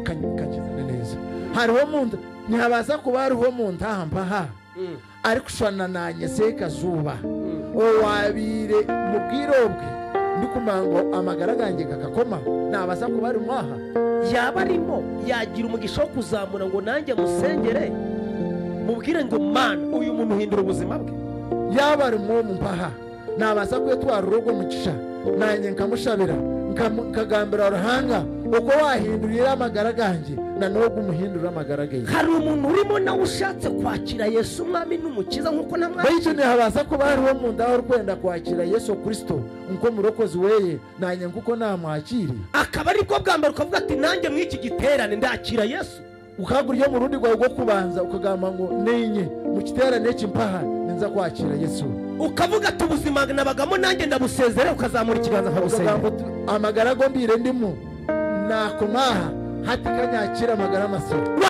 kanyizane neza hariho umuntu ntihabaza kuba hariho umuntu ahambaha ariko ushwana nanye Sekazuba wabire mu bwirobwe ndikumango amagara gange gakakoma nabaza kuba ari mwaha yaba arimo yagira umugisha wo kuzamura ngo nanjye musengere mubwire ngo Mana uyu muntu uhindura ubuzima bwe yaba ari mu mpaha nabaza kwetwara urugo mucisha nanye nkamushabira nkagambira Ruhanga uko wahindurira amagara gange na n'ubwo umuhindura amagara gange hari umuntu urimo nawe ushatse kwakira Yesu umwami n'umukiza nkuko namwe bayicyo ntihabaza ko bariho mu ndaho rwenda kwakira Yesu Kristo nkuko murokozi weye nanye nkuko namwakiri akaba ariko bwa mbere ukavuga ati nanjye mw'iki giterane ndakira Yesu ukaguryo mu rundi rwawe rwo kubanza ukagamba ngo nenye mu giterane cy'impaha ninza kwakira Yesu ukavuga ati ubuzima nabagamo nanjye ndabusezere ukazamura ikiganza nkabusengera amagara go mbire ndimo nakomaha hatikanyakira amagara masoro